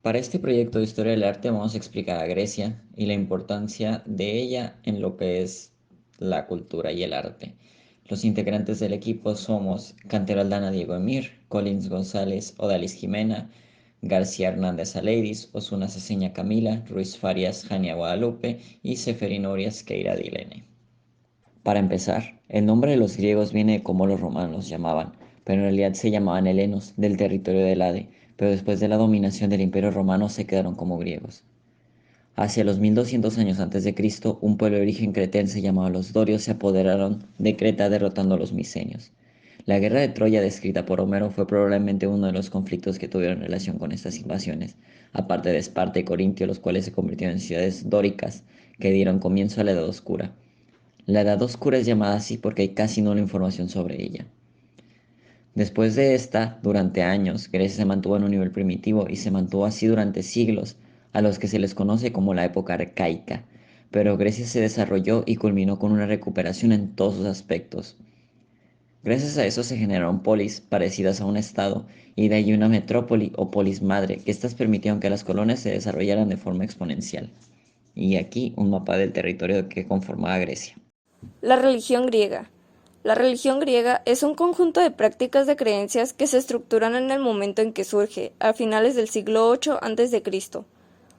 Para este proyecto de historia del arte vamos a explicar a Grecia y la importancia de ella en lo que es la cultura y el arte. Los integrantes del equipo somos Cantero Aldana Diego Emir, Collins González Odalis Jimena, García Hernández Aleiris, Osuna Ceseña Camila, Ruiz Farias Jania Guadalupe y Seferino Urias Queira Dilene. Para empezar, el nombre de los griegos viene de cómo los romanos los llamaban, pero en realidad se llamaban helenos, del territorio del Hade, pero después de la dominación del Imperio Romano se quedaron como griegos. Hacia los 1200 años antes de Cristo, un pueblo de origen cretense llamado los dorios se apoderaron de Creta derrotando a los micenios. La guerra de Troya descrita por Homero fue probablemente uno de los conflictos que tuvieron relación con estas invasiones, aparte de Esparta y Corintio, los cuales se convirtieron en ciudades dóricas que dieron comienzo a la Edad Oscura. La Edad Oscura es llamada así porque hay casi nula información sobre ella. Después de esta, durante años, Grecia se mantuvo en un nivel primitivo y se mantuvo así durante siglos, a los que se les conoce como la época arcaica. Pero Grecia se desarrolló y culminó con una recuperación en todos sus aspectos. Gracias a eso se generaron polis parecidas a un estado y de ahí una metrópoli o polis madre, que estas permitieron que las colonias se desarrollaran de forma exponencial. Y aquí un mapa del territorio que conformaba Grecia. La religión griega. La religión griega es un conjunto de prácticas de creencias que se estructuran en el momento en que surge, a finales del siglo VIII a.C.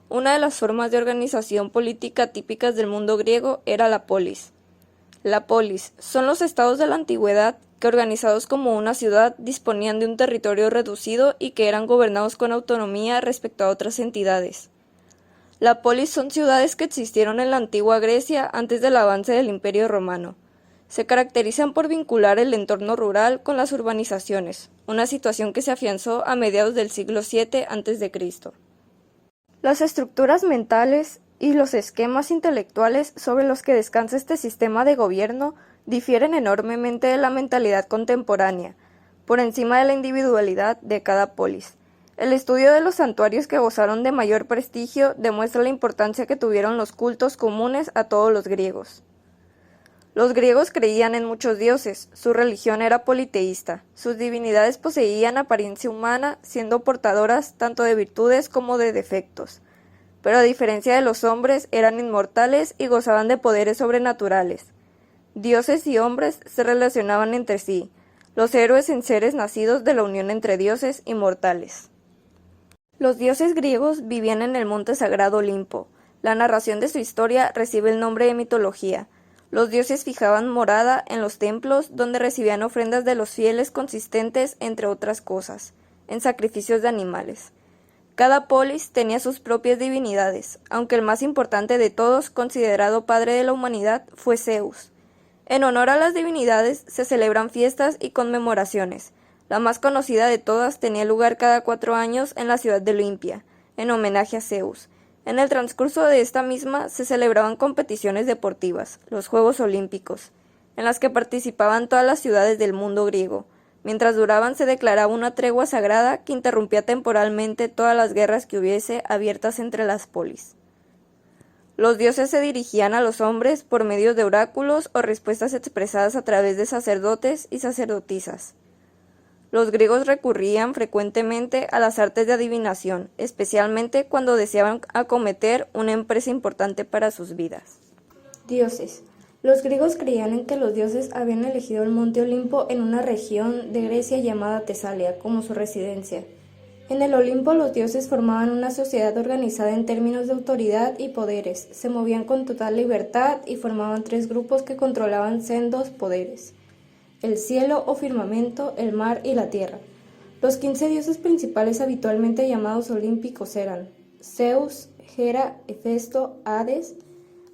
Una de las formas de organización política típicas del mundo griego era la polis. La polis son los estados de la antigüedad que, organizados como una ciudad, disponían de un territorio reducido y que eran gobernados con autonomía respecto a otras entidades. La polis son ciudades que existieron en la antigua Grecia antes del avance del Imperio Romano. Se caracterizan por vincular el entorno rural con las urbanizaciones, una situación que se afianzó a mediados del siglo VII a.C. Las estructuras mentales y los esquemas intelectuales sobre los que descansa este sistema de gobierno difieren enormemente de la mentalidad contemporánea, por encima de la individualidad de cada polis. El estudio de los santuarios que gozaron de mayor prestigio demuestra la importancia que tuvieron los cultos comunes a todos los griegos. Los griegos creían en muchos dioses, su religión era politeísta, sus divinidades poseían apariencia humana, siendo portadoras tanto de virtudes como de defectos. Pero a diferencia de los hombres, eran inmortales y gozaban de poderes sobrenaturales. Dioses y hombres se relacionaban entre sí, los héroes en seres nacidos de la unión entre dioses y mortales. Los dioses griegos vivían en el monte sagrado Olimpo. La narración de su historia recibe el nombre de mitología. Los dioses fijaban morada en los templos, donde recibían ofrendas de los fieles consistentes, entre otras cosas, en sacrificios de animales. Cada polis tenía sus propias divinidades, aunque el más importante de todos, considerado padre de la humanidad, fue Zeus. En honor a las divinidades se celebran fiestas y conmemoraciones. La más conocida de todas tenía lugar cada 4 años en la ciudad de Olimpia, en homenaje a Zeus. En el transcurso de esta misma se celebraban competiciones deportivas, los Juegos Olímpicos, en las que participaban todas las ciudades del mundo griego. Mientras duraban se declaraba una tregua sagrada que interrumpía temporalmente todas las guerras que hubiese abiertas entre las polis. Los dioses se dirigían a los hombres por medio de oráculos o respuestas expresadas a través de sacerdotes y sacerdotisas. Los griegos recurrían frecuentemente a las artes de adivinación, especialmente cuando deseaban acometer una empresa importante para sus vidas. Dioses. Los griegos creían en que los dioses habían elegido el monte Olimpo en una región de Grecia llamada Tesalia como su residencia. En el Olimpo los dioses formaban una sociedad organizada en términos de autoridad y poderes, se movían con total libertad y formaban 3 grupos que controlaban sendos poderes: el cielo o firmamento, el mar y la tierra. Los 15 dioses principales habitualmente llamados olímpicos eran Zeus, Hera, Hefesto, Hades,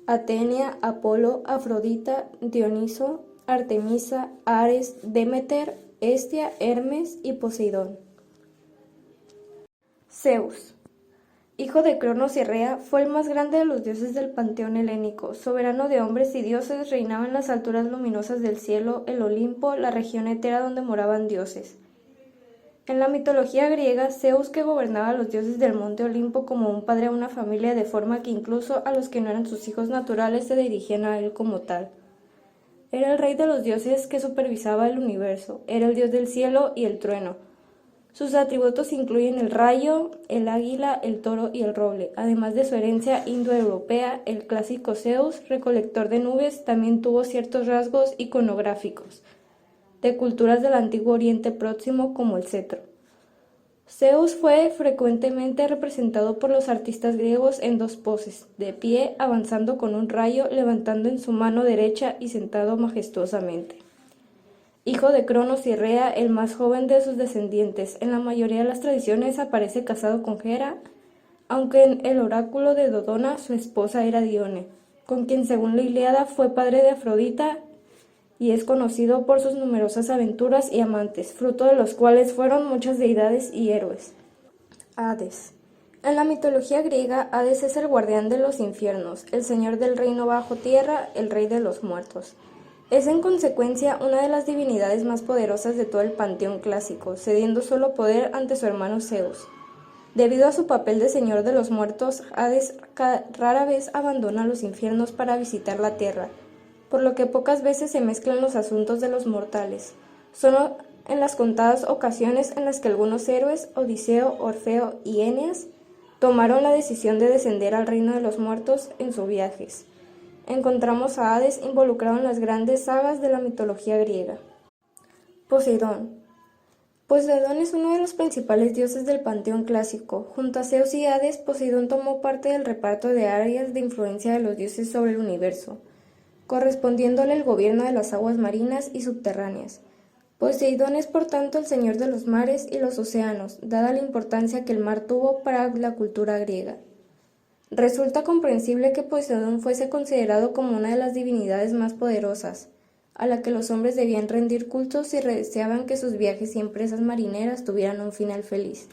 Atenia, Apolo, Afrodita, Dioniso, Artemisa, Ares, Demeter, Hestia, Hermes y Poseidón. Zeus, hijo de Cronos y Rea, fue el más grande de los dioses del panteón helénico. Soberano de hombres y dioses, reinaba en las alturas luminosas del cielo, el Olimpo, la región etera donde moraban dioses. En la mitología griega, Zeus, que gobernaba a los dioses del monte Olimpo como un padre a una familia, de forma que incluso a los que no eran sus hijos naturales se dirigían a él como tal. Era el rey de los dioses que supervisaba el universo, era el dios del cielo y el trueno. Sus atributos incluyen el rayo, el águila, el toro y el roble. Además de su herencia indoeuropea, el clásico Zeus, recolector de nubes, también tuvo ciertos rasgos iconográficos de culturas del antiguo Oriente Próximo como el cetro. Zeus fue frecuentemente representado por los artistas griegos en dos poses: de pie, avanzando con un rayo, levantando en su mano derecha y sentado majestuosamente. Hijo de Cronos y Rea, el más joven de sus descendientes, en la mayoría de las tradiciones aparece casado con Hera, aunque en el oráculo de Dodona su esposa era Dione, con quien según la Ilíada fue padre de Afrodita y es conocido por sus numerosas aventuras y amantes, fruto de los cuales fueron muchas deidades y héroes. Hades. En la mitología griega, Hades es el guardián de los infiernos, el señor del reino bajo tierra, el rey de los muertos. Es en consecuencia una de las divinidades más poderosas de todo el panteón clásico, cediendo solo poder ante su hermano Zeus. Debido a su papel de señor de los muertos, Hades rara vez abandona los infiernos para visitar la tierra, por lo que pocas veces se mezclan los asuntos de los mortales. Solo en las contadas ocasiones en las que algunos héroes, Odiseo, Orfeo y Eneas, tomaron la decisión de descender al reino de los muertos en sus viajes, encontramos a Hades involucrado en las grandes sagas de la mitología griega. Poseidón. Poseidón es uno de los principales dioses del panteón clásico. Junto a Zeus y Hades, Poseidón tomó parte del reparto de áreas de influencia de los dioses sobre el universo, correspondiéndole el gobierno de las aguas marinas y subterráneas. Poseidón es por tanto el señor de los mares y los océanos, dada la importancia que el mar tuvo para la cultura griega. Resulta comprensible que Poseidón fuese considerado como una de las divinidades más poderosas, a la que los hombres debían rendir culto si deseaban que sus viajes y empresas marineras tuvieran un final feliz.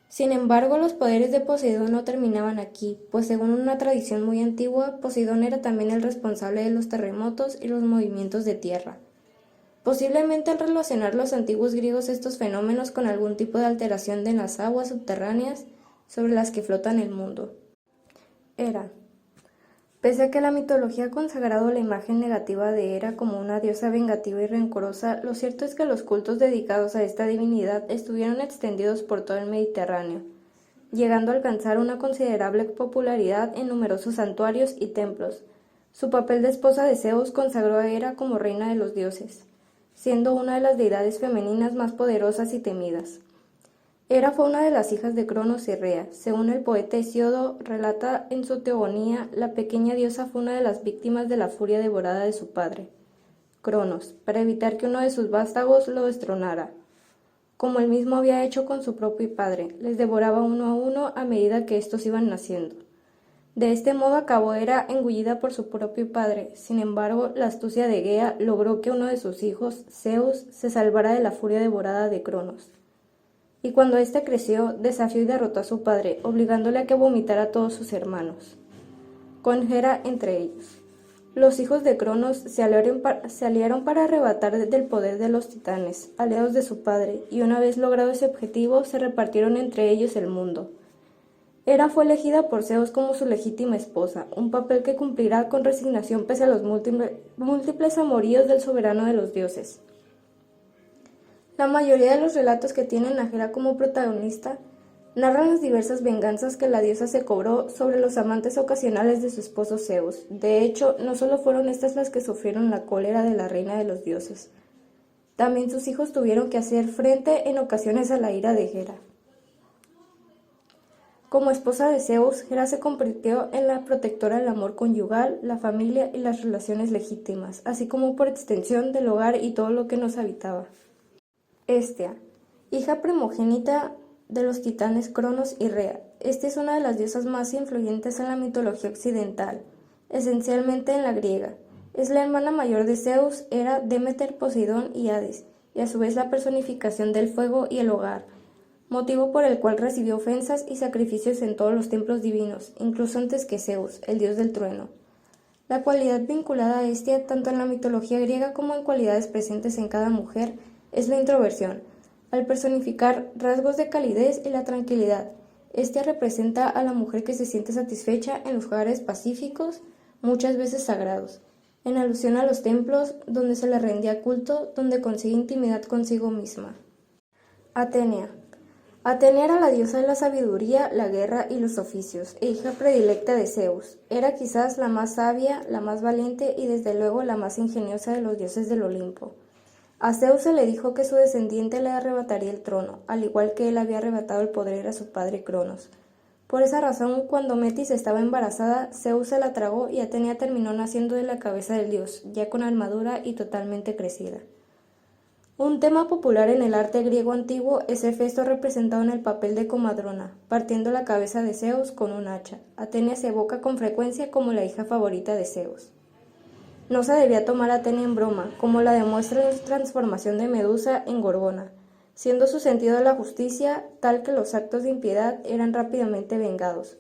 Sin embargo, los poderes de Poseidón no terminaban aquí, pues según una tradición muy antigua, Poseidón era también el responsable de los terremotos y los movimientos de tierra. Posiblemente al relacionar los antiguos griegos estos fenómenos con algún tipo de alteración de las aguas subterráneas sobre las que flotan el mundo. Hera. Pese a que la mitología ha consagrado la imagen negativa de Hera como una diosa vengativa y rencorosa, lo cierto es que los cultos dedicados a esta divinidad estuvieron extendidos por todo el Mediterráneo, llegando a alcanzar una considerable popularidad en numerosos santuarios y templos. Su papel de esposa de Zeus consagró a Hera como reina de los dioses, siendo una de las deidades femeninas más poderosas y temidas. Hera fue una de las hijas de Cronos y Rea. Según el poeta Hesíodo relata en su Teogonía, la pequeña diosa fue una de las víctimas de la furia devorada de su padre, Cronos, para evitar que uno de sus vástagos lo destronara. Como él mismo había hecho con su propio padre, les devoraba uno a uno a medida que estos iban naciendo. De este modo acabó Hera engullida por su propio padre. Sin embargo, la astucia de Gea logró que uno de sus hijos, Zeus, se salvara de la furia devorada de Cronos. Y cuando éste creció, desafió y derrotó a su padre, obligándole a que vomitara a todos sus hermanos, con Hera entre ellos. Los hijos de Cronos se aliaron para arrebatar del poder de los titanes, aliados de su padre, y una vez logrado ese objetivo, se repartieron entre ellos el mundo. Hera fue elegida por Zeus como su legítima esposa, un papel que cumplirá con resignación pese a los múltiples amoríos del soberano de los dioses. La mayoría de los relatos que tienen a Hera como protagonista narran las diversas venganzas que la diosa se cobró sobre los amantes ocasionales de su esposo Zeus. De hecho, no solo fueron estas las que sufrieron la cólera de la reina de los dioses. También sus hijos tuvieron que hacer frente en ocasiones a la ira de Hera. Como esposa de Zeus, Hera se convirtió en la protectora del amor conyugal, la familia y las relaciones legítimas, así como por extensión del hogar y todo lo que nos habitaba. Hestia, hija primogénita de los titanes Cronos y Rea. Esta es una de las diosas más influyentes en la mitología occidental, esencialmente en la griega. Es la hermana mayor de Zeus, Hera, Demeter, Poseidón y Hades, y a su vez la personificación del fuego y el hogar, motivo por el cual recibió ofensas y sacrificios en todos los templos divinos, incluso antes que Zeus, el dios del trueno. La cualidad vinculada a Hestia, tanto en la mitología griega como en cualidades presentes en cada mujer, es la introversión, al personificar rasgos de calidez y la tranquilidad. Hestia representa a la mujer que se siente satisfecha en los hogares pacíficos, muchas veces sagrados, en alusión a los templos donde se le rendía culto, donde consigue intimidad consigo misma. Atenea. Atenea era la diosa de la sabiduría, la guerra y los oficios, e hija predilecta de Zeus. Era quizás la más sabia, la más valiente y desde luego la más ingeniosa de los dioses del Olimpo. A Zeus se le dijo que su descendiente le arrebataría el trono, al igual que él había arrebatado el poder a su padre Cronos. Por esa razón, cuando Metis estaba embarazada, Zeus se la tragó y Atenea terminó naciendo de la cabeza del dios, ya con armadura y totalmente crecida. Un tema popular en el arte griego antiguo es Hefesto representado en el papel de comadrona, partiendo la cabeza de Zeus con un hacha. Atenea se evoca con frecuencia como la hija favorita de Zeus. No se debía tomar a Atenea en broma, como la demuestra la transformación de Medusa en Gorgona, siendo su sentido de la justicia tal que los actos de impiedad eran rápidamente vengados,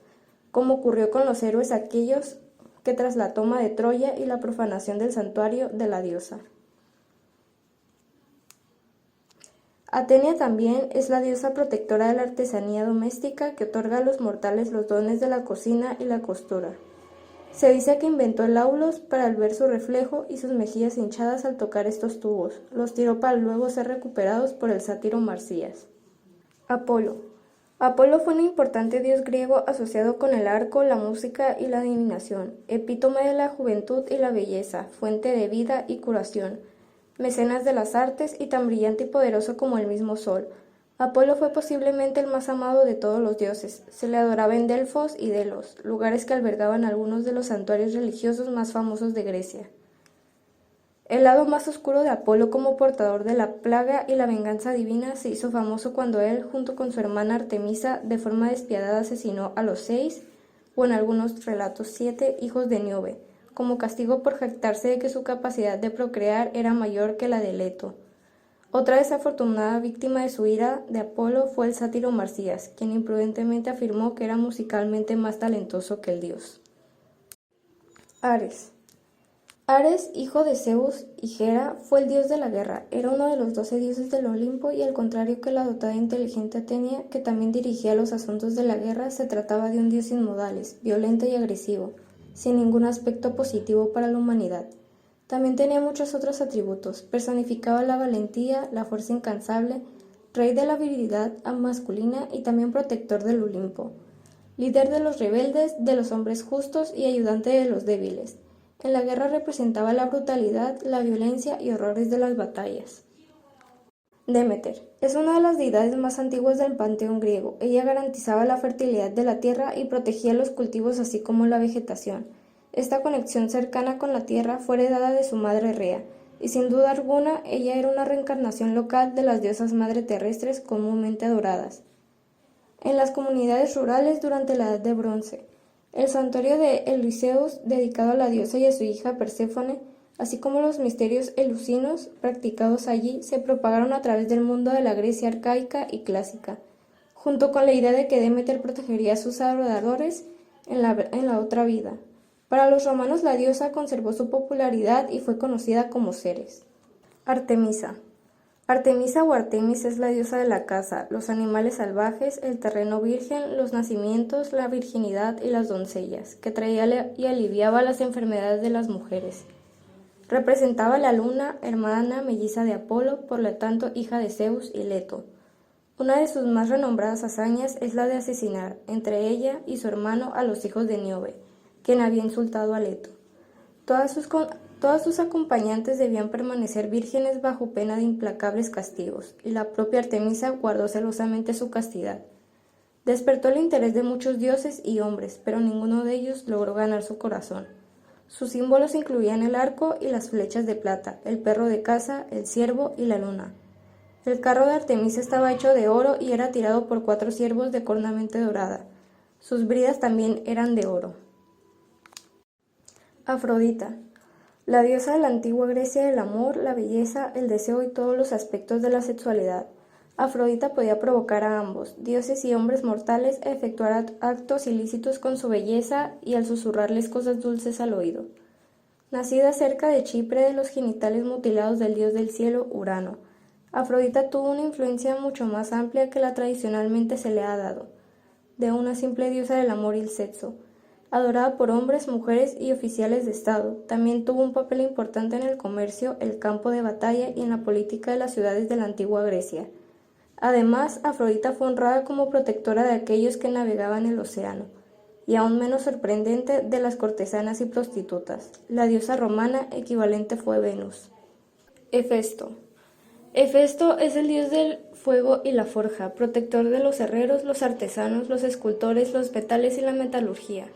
como ocurrió con los héroes aquellos que tras la toma de Troya y la profanación del santuario de la diosa. Atenea también es la diosa protectora de la artesanía doméstica que otorga a los mortales los dones de la cocina y la costura. Se dice que inventó el aulos para ver su reflejo y sus mejillas hinchadas al tocar estos tubos. Los tiró para luego ser recuperados por el sátiro Marcías. Apolo. Apolo fue un importante dios griego asociado con el arco, la música y la adivinación, epítome de la juventud y la belleza, fuente de vida y curación, mecenas de las artes y tan brillante y poderoso como el mismo sol. Apolo fue posiblemente el más amado de todos los dioses. Se le adoraba en Delfos y Delos, lugares que albergaban algunos de los santuarios religiosos más famosos de Grecia. El lado más oscuro de Apolo como portador de la plaga y la venganza divina se hizo famoso cuando él, junto con su hermana Artemisa, de forma despiadada asesinó a los 6, o en algunos relatos 7, hijos de Níobe, como castigo por jactarse de que su capacidad de procrear era mayor que la de Leto. Otra desafortunada víctima de su ira de Apolo fue el sátiro Marcías, quien imprudentemente afirmó que era musicalmente más talentoso que el dios. Ares. Ares, hijo de Zeus y Hera, fue el dios de la guerra. Era uno de los 12 dioses del Olimpo y al contrario que la dotada e inteligente Atenea, que también dirigía los asuntos de la guerra, se trataba de un dios sin modales, violento y agresivo, sin ningún aspecto positivo para la humanidad. También tenía muchos otros atributos. Personificaba la valentía, la fuerza incansable, rey de la virilidad masculina y también protector del Olimpo, líder de los rebeldes, de los hombres justos y ayudante de los débiles. En la guerra representaba la brutalidad, la violencia y horrores de las batallas. Demeter es una de las deidades más antiguas del panteón griego. Ella garantizaba la fertilidad de la tierra y protegía los cultivos así como la vegetación. Esta conexión cercana con la tierra fue heredada de su madre Rea, y sin duda alguna ella era una reencarnación local de las diosas madre terrestres comúnmente adoradas en las comunidades rurales durante la Edad de Bronce. El santuario de Eleusis, dedicado a la diosa y a su hija Perséfone, así como los misterios eleusinos practicados allí, se propagaron a través del mundo de la Grecia arcaica y clásica, junto con la idea de que Demeter protegería a sus adoradores en la otra vida. Para los romanos la diosa conservó su popularidad y fue conocida como Ceres. Artemisa. Artemisa o Artemis es la diosa de la caza, los animales salvajes, el terreno virgen, los nacimientos, la virginidad y las doncellas, que traía y aliviaba las enfermedades de las mujeres. Representaba a la luna, hermana melliza de Apolo, por lo tanto hija de Zeus y Leto. Una de sus más renombradas hazañas es la de asesinar, entre ella y su hermano, a los hijos de Níobe, quien había insultado a Leto. Todas sus acompañantes debían permanecer vírgenes bajo pena de implacables castigos, y la propia Artemisa guardó celosamente su castidad. Despertó el interés de muchos dioses y hombres, pero ninguno de ellos logró ganar su corazón. Sus símbolos incluían el arco y las flechas de plata, el perro de caza, el ciervo y la luna. El carro de Artemisa estaba hecho de oro y era tirado por 4 ciervos de cornamente dorada. Sus bridas también eran de oro. Afrodita, la diosa de la antigua Grecia del amor, la belleza, el deseo y todos los aspectos de la sexualidad. Afrodita podía provocar a ambos, dioses y hombres mortales, a efectuar actos ilícitos con su belleza y al susurrarles cosas dulces al oído. Nacida cerca de Chipre de los genitales mutilados del dios del cielo, Urano, Afrodita tuvo una influencia mucho más amplia que la tradicionalmente se le ha dado, de una simple diosa del amor y el sexo. Adorada por hombres, mujeres y oficiales de Estado, también tuvo un papel importante en el comercio, el campo de batalla y en la política de las ciudades de la antigua Grecia. Además, Afrodita fue honrada como protectora de aquellos que navegaban el océano, y aún menos sorprendente, de las cortesanas y prostitutas. La diosa romana equivalente fue Venus. Hefesto. Hefesto es el dios del fuego y la forja, protector de los herreros, los artesanos, los escultores, los metales y la metalurgia.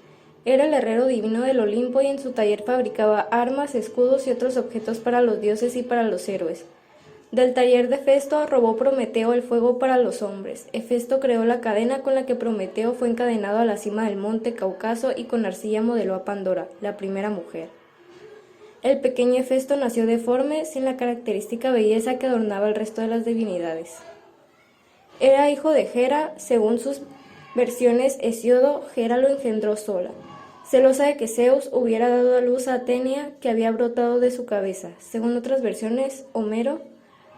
Era el herrero divino del Olimpo y en su taller fabricaba armas, escudos y otros objetos para los dioses y para los héroes. Del taller de Hefesto robó Prometeo el fuego para los hombres. Hefesto creó la cadena con la que Prometeo fue encadenado a la cima del monte Cáucaso y con arcilla modeló a Pandora, la primera mujer. El pequeño Hefesto nació deforme, sin la característica belleza que adornaba el resto de las divinidades. Era hijo de Hera, según sus versiones Hesiodo, Hera lo engendró sola. Celosa de que Zeus hubiera dado a luz a Atenea, que había brotado de su cabeza. Según otras versiones, Homero,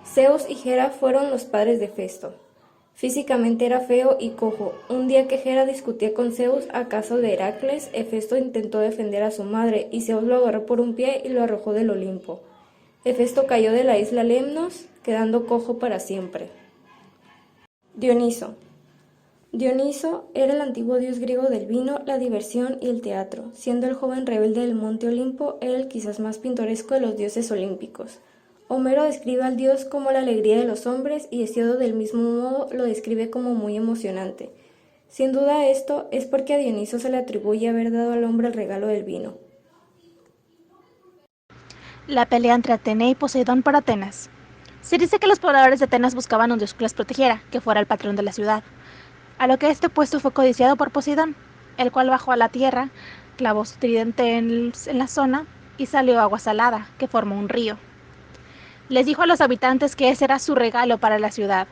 Zeus y Hera fueron los padres de Hefesto. Físicamente era feo y cojo. Un día que Hera discutía con Zeus a caso de Heracles, Hefesto intentó defender a su madre y Zeus lo agarró por un pie y lo arrojó del Olimpo. Hefesto cayó de la isla Lemnos, quedando cojo para siempre. Dioniso. Dioniso era el antiguo dios griego del vino, la diversión y el teatro. Siendo el joven rebelde del monte Olimpo, era el quizás más pintoresco de los dioses olímpicos. Homero describe al dios como la alegría de los hombres y Hesíodo del mismo modo lo describe como muy emocionante. Sin duda esto es porque a Dioniso se le atribuye haber dado al hombre el regalo del vino. La pelea entre Atenea y Poseidón por Atenas. Se dice que los pobladores de Atenas buscaban un dios que les protegiera, que fuera el patrón de la ciudad. A lo que este puesto fue codiciado por Poseidón, el cual bajó a la tierra, clavó su tridente en la zona y salió agua salada, que formó un río. Les dijo a los habitantes que ese era su regalo para la ciudad,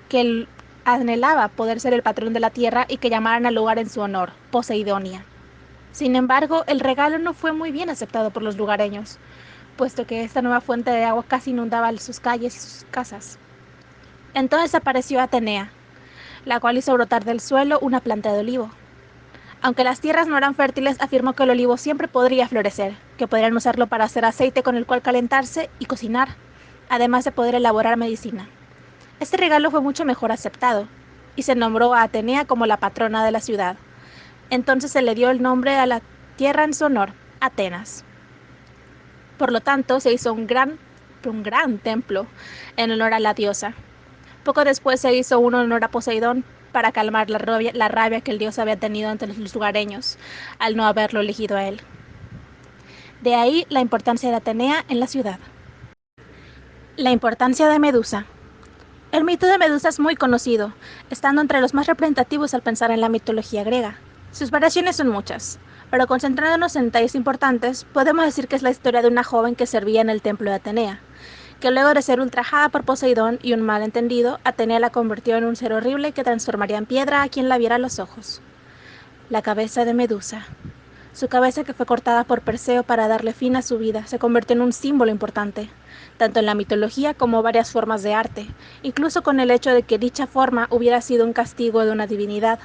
que él anhelaba poder ser el patrón de la tierra y que llamaran al lugar en su honor, Poseidonia. Sin embargo, el regalo no fue muy bien aceptado por los lugareños, puesto que esta nueva fuente de agua casi inundaba sus calles y sus casas. Entonces apareció Atenea, la cual hizo brotar del suelo una planta de olivo. Aunque las tierras no eran fértiles, afirmó que el olivo siempre podría florecer, que podrían usarlo para hacer aceite con el cual calentarse y cocinar, además de poder elaborar medicina. Este regalo fue mucho mejor aceptado, y se nombró a Atenea como la patrona de la ciudad. Entonces se le dio el nombre a la tierra en su honor, Atenas. Por lo tanto, se hizo un gran templo en honor a la diosa. Poco después se hizo uno en honor a Poseidón para calmar la rabia que el dios había tenido ante los lugareños al no haberlo elegido a él. De ahí la importancia de Atenea en la ciudad. La importancia de Medusa. El mito de Medusa es muy conocido, estando entre los más representativos al pensar en la mitología griega. Sus variaciones son muchas, pero concentrándonos en detalles importantes, podemos decir que es la historia de una joven que servía en el templo de Atenea, que luego de ser ultrajada por Poseidón y un malentendido, Atenea la convirtió en un ser horrible que transformaría en piedra a quien la viera a los ojos. La cabeza de Medusa. Su cabeza, que fue cortada por Perseo para darle fin a su vida, se convirtió en un símbolo importante, tanto en la mitología como varias formas de arte, incluso con el hecho de que dicha forma hubiera sido un castigo de una divinidad.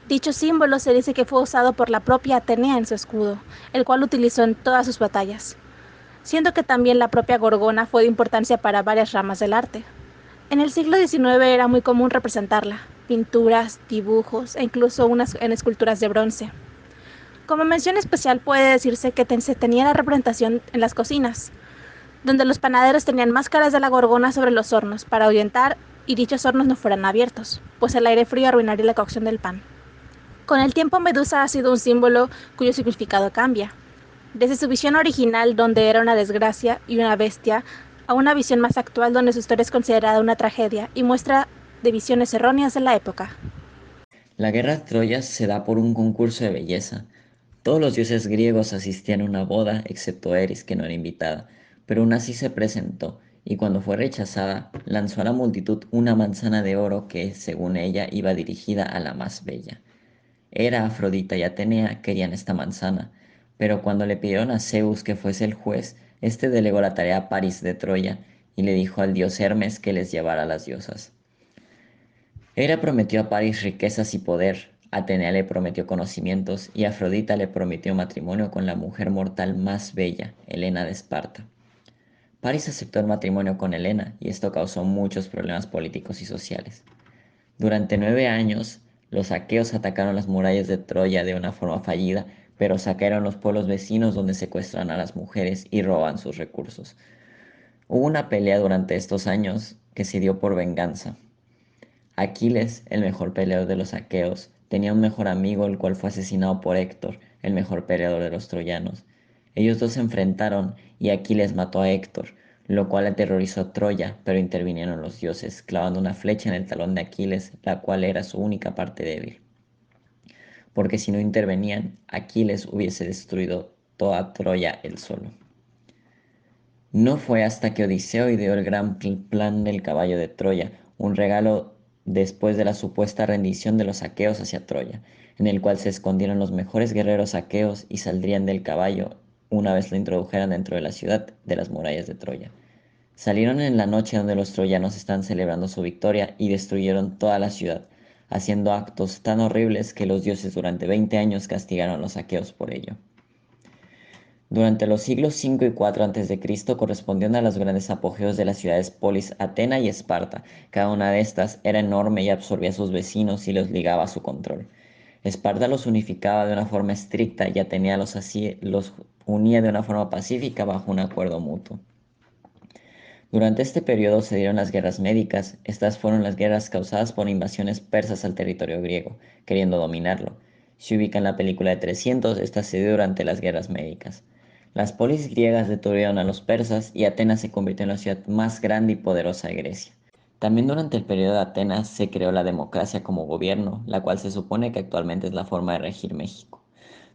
Dicho símbolo se dice que fue usado por la propia Atenea en su escudo, el cual utilizó en todas sus batallas, siendo que también la propia Gorgona fue de importancia para varias ramas del arte. En el siglo XIX era muy común representarla, pinturas, dibujos e incluso en esculturas de bronce. Como mención especial puede decirse que se tenía la representación en las cocinas, donde los panaderos tenían máscaras de la Gorgona sobre los hornos para ahuyentar y dichos hornos no fueran abiertos, pues el aire frío arruinaría la cocción del pan. Con el tiempo Medusa ha sido un símbolo cuyo significado cambia, desde su visión original, donde era una desgracia y una bestia, a una visión más actual, donde su historia es considerada una tragedia y muestra de visiones erróneas de la época. La guerra de Troya se da por un concurso de belleza. Todos los dioses griegos asistían a una boda, excepto Eris, que no era invitada, pero aún así se presentó, y cuando fue rechazada, lanzó a la multitud una manzana de oro que, según ella, iba dirigida a la más bella. Hera, Afrodita y Atenea querían esta manzana, pero cuando le pidieron a Zeus que fuese el juez, este delegó la tarea a París de Troya y le dijo al dios Hermes que les llevara a las diosas. Hera prometió a París riquezas y poder, Atenea le prometió conocimientos y Afrodita le prometió matrimonio con la mujer mortal más bella, Helena de Esparta. Paris aceptó el matrimonio con Helena y esto causó muchos problemas políticos y sociales. Durante 9 años, los aqueos atacaron las murallas de Troya de una forma fallida, pero saquearon los pueblos vecinos donde secuestran a las mujeres y roban sus recursos. Hubo una pelea durante estos años que se dio por venganza. Aquiles, el mejor peleador de los aqueos, tenía un mejor amigo el cual fue asesinado por Héctor, el mejor peleador de los troyanos. Ellos dos se enfrentaron y Aquiles mató a Héctor, lo cual aterrorizó a Troya, pero intervinieron los dioses, clavando una flecha en el talón de Aquiles, la cual era su única parte débil. Porque si no intervenían, Aquiles hubiese destruido toda Troya él solo. No fue hasta que Odiseo ideó el gran plan del caballo de Troya, un regalo después de la supuesta rendición de los aqueos hacia Troya, en el cual se escondieron los mejores guerreros aqueos y saldrían del caballo una vez lo introdujeran dentro de la ciudad de las murallas de Troya. Salieron en la noche donde los troyanos están celebrando su victoria y destruyeron toda la ciudad, haciendo actos tan horribles que los dioses durante 20 años castigaron a los aqueos por ello. Durante los siglos 5 y 4 a.C. correspondieron a los grandes apogeos de las ciudades polis Atena y Esparta. Cada una de estas era enorme y absorbía a sus vecinos y los ligaba a su control. Esparta los unificaba de una forma estricta y Atenea los unía de una forma pacífica bajo un acuerdo mutuo. Durante este periodo se dieron las guerras médicas. Estas fueron las guerras causadas por invasiones persas al territorio griego, queriendo dominarlo. Se ubica en la película de 300, esta se dio durante las guerras médicas. Las polis griegas detuvieron a los persas y Atenas se convirtió en la ciudad más grande y poderosa de Grecia. También durante el periodo de Atenas se creó la democracia como gobierno, la cual se supone que actualmente es la forma de regir México.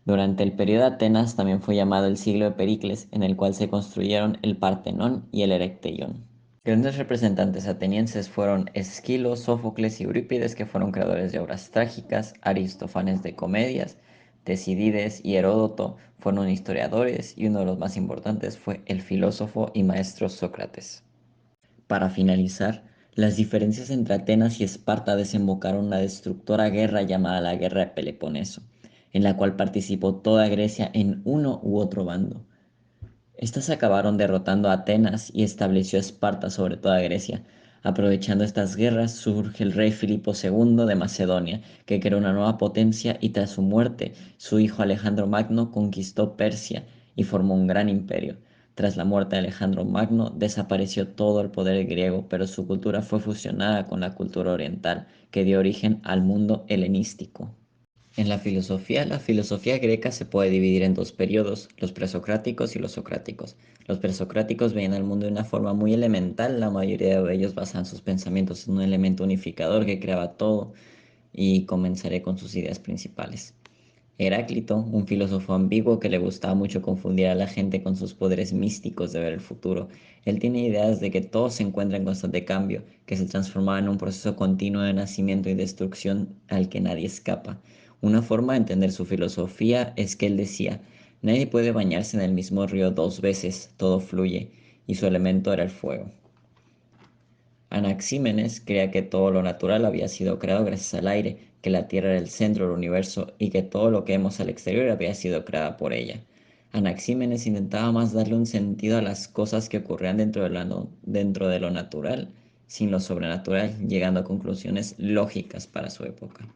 Durante el periodo de Atenas también fue llamado el siglo de Pericles, en el cual se construyeron el Partenón y el Erecteion. Grandes representantes atenienses fueron Esquilo, Sófocles y Eurípides, que fueron creadores de obras trágicas, Aristófanes de comedias, Tesidides y Heródoto fueron historiadores y uno de los más importantes fue el filósofo y maestro Sócrates. Para finalizar, las diferencias entre Atenas y Esparta desembocaron en una destructora guerra llamada la Guerra de Peloponeso, en la cual participó toda Grecia en uno u otro bando. Estas acabaron derrotando a Atenas y estableció Esparta sobre toda Grecia. Aprovechando estas guerras surge el rey Filipo II de Macedonia, que creó una nueva potencia y tras su muerte, su hijo Alejandro Magno conquistó Persia y formó un gran imperio. Tras la muerte de Alejandro Magno, desapareció todo el poder griego, pero su cultura fue fusionada con la cultura oriental, que dio origen al mundo helenístico. En la filosofía greca se puede dividir en dos periodos, los presocráticos y los socráticos. Los presocráticos veían al mundo de una forma muy elemental, la mayoría de ellos basaban sus pensamientos en un elemento unificador que creaba todo, y comenzaré con sus ideas principales. Heráclito, un filósofo ambiguo que le gustaba mucho confundir a la gente con sus poderes místicos de ver el futuro. Él tiene ideas de que todo se encuentra en constante cambio, que se transforma en un proceso continuo de nacimiento y destrucción al que nadie escapa. Una forma de entender su filosofía es que él decía, nadie puede bañarse en el mismo río 2 veces, todo fluye, y su elemento era el fuego. Anaxímenes creía que todo lo natural había sido creado gracias al aire, que la Tierra era el centro del universo y que todo lo que vemos al exterior había sido creado por ella. Anaxímenes intentaba más darle un sentido a las cosas que ocurrían dentro de lo natural, sin lo sobrenatural, llegando a conclusiones lógicas para su época.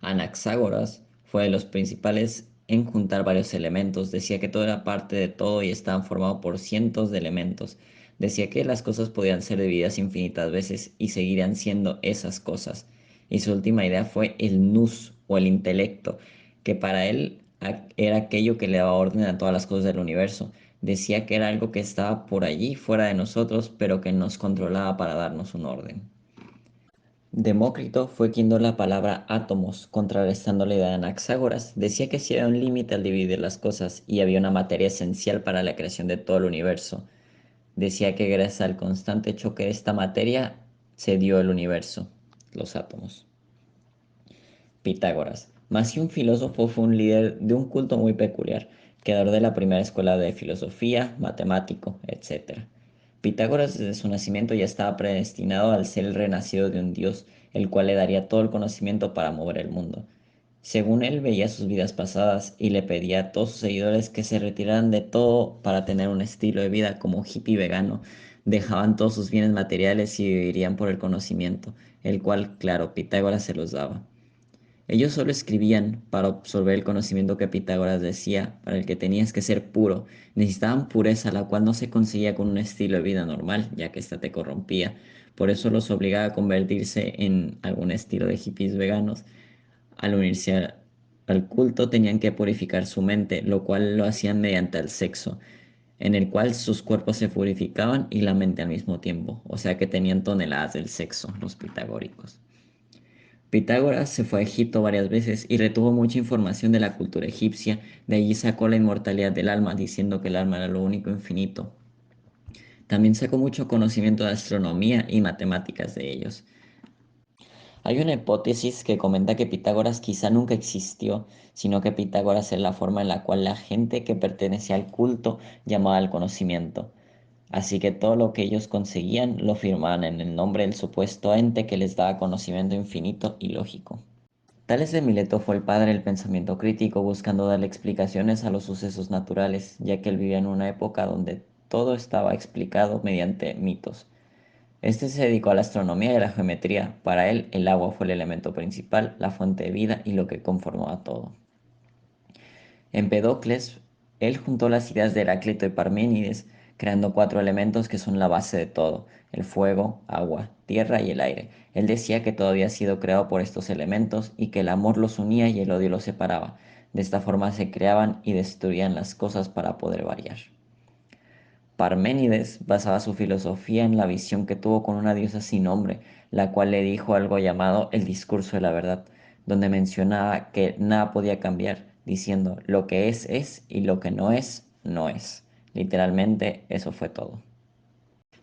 Anaxágoras fue de los principales en juntar varios elementos, decía que todo era parte de todo y estaban formados por cientos de elementos. Decía que las cosas podían ser divididas infinitas veces y seguirían siendo esas cosas. Y su última idea fue el nous o el intelecto, que para él era aquello que le daba orden a todas las cosas del universo. Decía que era algo que estaba por allí, fuera de nosotros, pero que nos controlaba para darnos un orden. Demócrito fue quien dio la palabra átomos, contrarrestando la idea de Anaxágoras. Decía que sí había un límite al dividir las cosas y había una materia esencial para la creación de todo el universo. Decía que gracias al constante choque de esta materia se dio el universo, los átomos. Pitágoras. Más que un filósofo, fue un líder de un culto muy peculiar, creador de la primera escuela de filosofía, matemático, etc. Pitágoras desde su nacimiento ya estaba predestinado al ser el renacido de un dios, el cual le daría todo el conocimiento para mover el mundo. Según él, veía sus vidas pasadas y le pedía a todos sus seguidores que se retiraran de todo para tener un estilo de vida como hippie vegano. Dejaban todos sus bienes materiales y vivirían por el conocimiento, el cual, claro, Pitágoras se los daba. Ellos solo escribían para absorber el conocimiento que Pitágoras decía, para el que tenías que ser puro. Necesitaban pureza, la cual no se conseguía con un estilo de vida normal, ya que ésta te corrompía. Por eso los obligaba a convertirse en algún estilo de hippies veganos. Al unirse al culto tenían que purificar su mente, lo cual lo hacían mediante el sexo, en el cual sus cuerpos se purificaban y la mente al mismo tiempo. O sea que tenían toneladas del sexo, los pitagóricos. Pitágoras se fue a Egipto varias veces y retuvo mucha información de la cultura egipcia, de allí sacó la inmortalidad del alma, diciendo que el alma era lo único infinito. También sacó mucho conocimiento de astronomía y matemáticas de ellos. Hay una hipótesis que comenta que Pitágoras quizá nunca existió, sino que Pitágoras es la forma en la cual la gente que pertenecía al culto llamaba al conocimiento. Así que todo lo que ellos conseguían lo firmaban en el nombre del supuesto ente que les daba conocimiento infinito y lógico. Tales de Mileto fue el padre del pensamiento crítico, buscando darle explicaciones a los sucesos naturales, ya que él vivía en una época donde todo estaba explicado mediante mitos. Este se dedicó a la astronomía y a la geometría. Para él, el agua fue el elemento principal, la fuente de vida y lo que conformaba todo. Empedocles, él juntó las ideas de Heráclito y Parménides, creando cuatro elementos que son la base de todo: el fuego, agua, tierra y el aire. Él decía que todo había sido creado por estos elementos y que el amor los unía y el odio los separaba. De esta forma se creaban y destruían las cosas para poder variar. Parménides basaba su filosofía en la visión que tuvo con una diosa sin nombre, la cual le dijo algo llamado el discurso de la verdad, donde mencionaba que nada podía cambiar, diciendo lo que es y lo que no es, no es. Literalmente eso fue todo.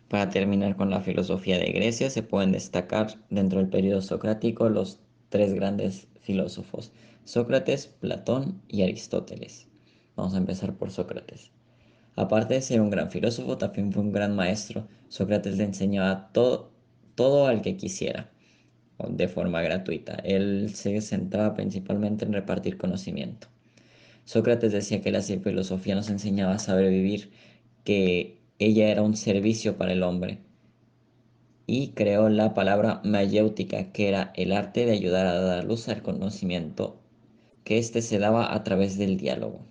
Para terminar con la filosofía de Grecia, se pueden destacar dentro del periodo socrático los tres grandes filósofos: Sócrates, Platón y Aristóteles. Vamos a empezar por Sócrates. Aparte de ser un gran filósofo, también fue un gran maestro. Sócrates le enseñaba todo al que quisiera, de forma gratuita. Él se centraba principalmente en repartir conocimiento. Sócrates decía que la filosofía nos enseñaba a saber vivir, que ella era un servicio para el hombre, y creó la palabra mayéutica, que era el arte de ayudar a dar luz al conocimiento, que éste se daba a través del diálogo.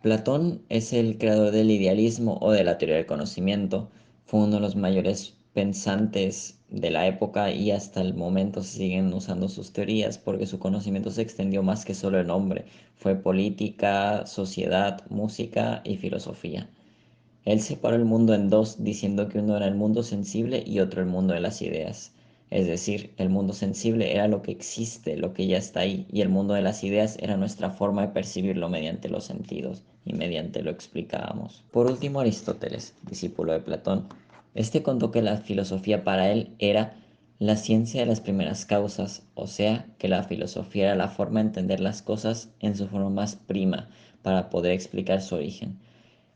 Platón es el creador del idealismo o de la teoría del conocimiento. Fue uno de los mayores pensantes de la época y hasta el momento se siguen usando sus teorías porque su conocimiento se extendió más que solo el hombre. Fue política, sociedad, música y filosofía. Él separó el mundo en dos, diciendo que uno era el mundo sensible y otro el mundo de las ideas. Es decir, el mundo sensible era lo que existe, lo que ya está ahí, y el mundo de las ideas era nuestra forma de percibirlo mediante los sentidos y mediante lo explicábamos. Por último, Aristóteles, discípulo de Platón. Este contó que la filosofía para él era la ciencia de las primeras causas, o sea, que la filosofía era la forma de entender las cosas en su forma más prima para poder explicar su origen.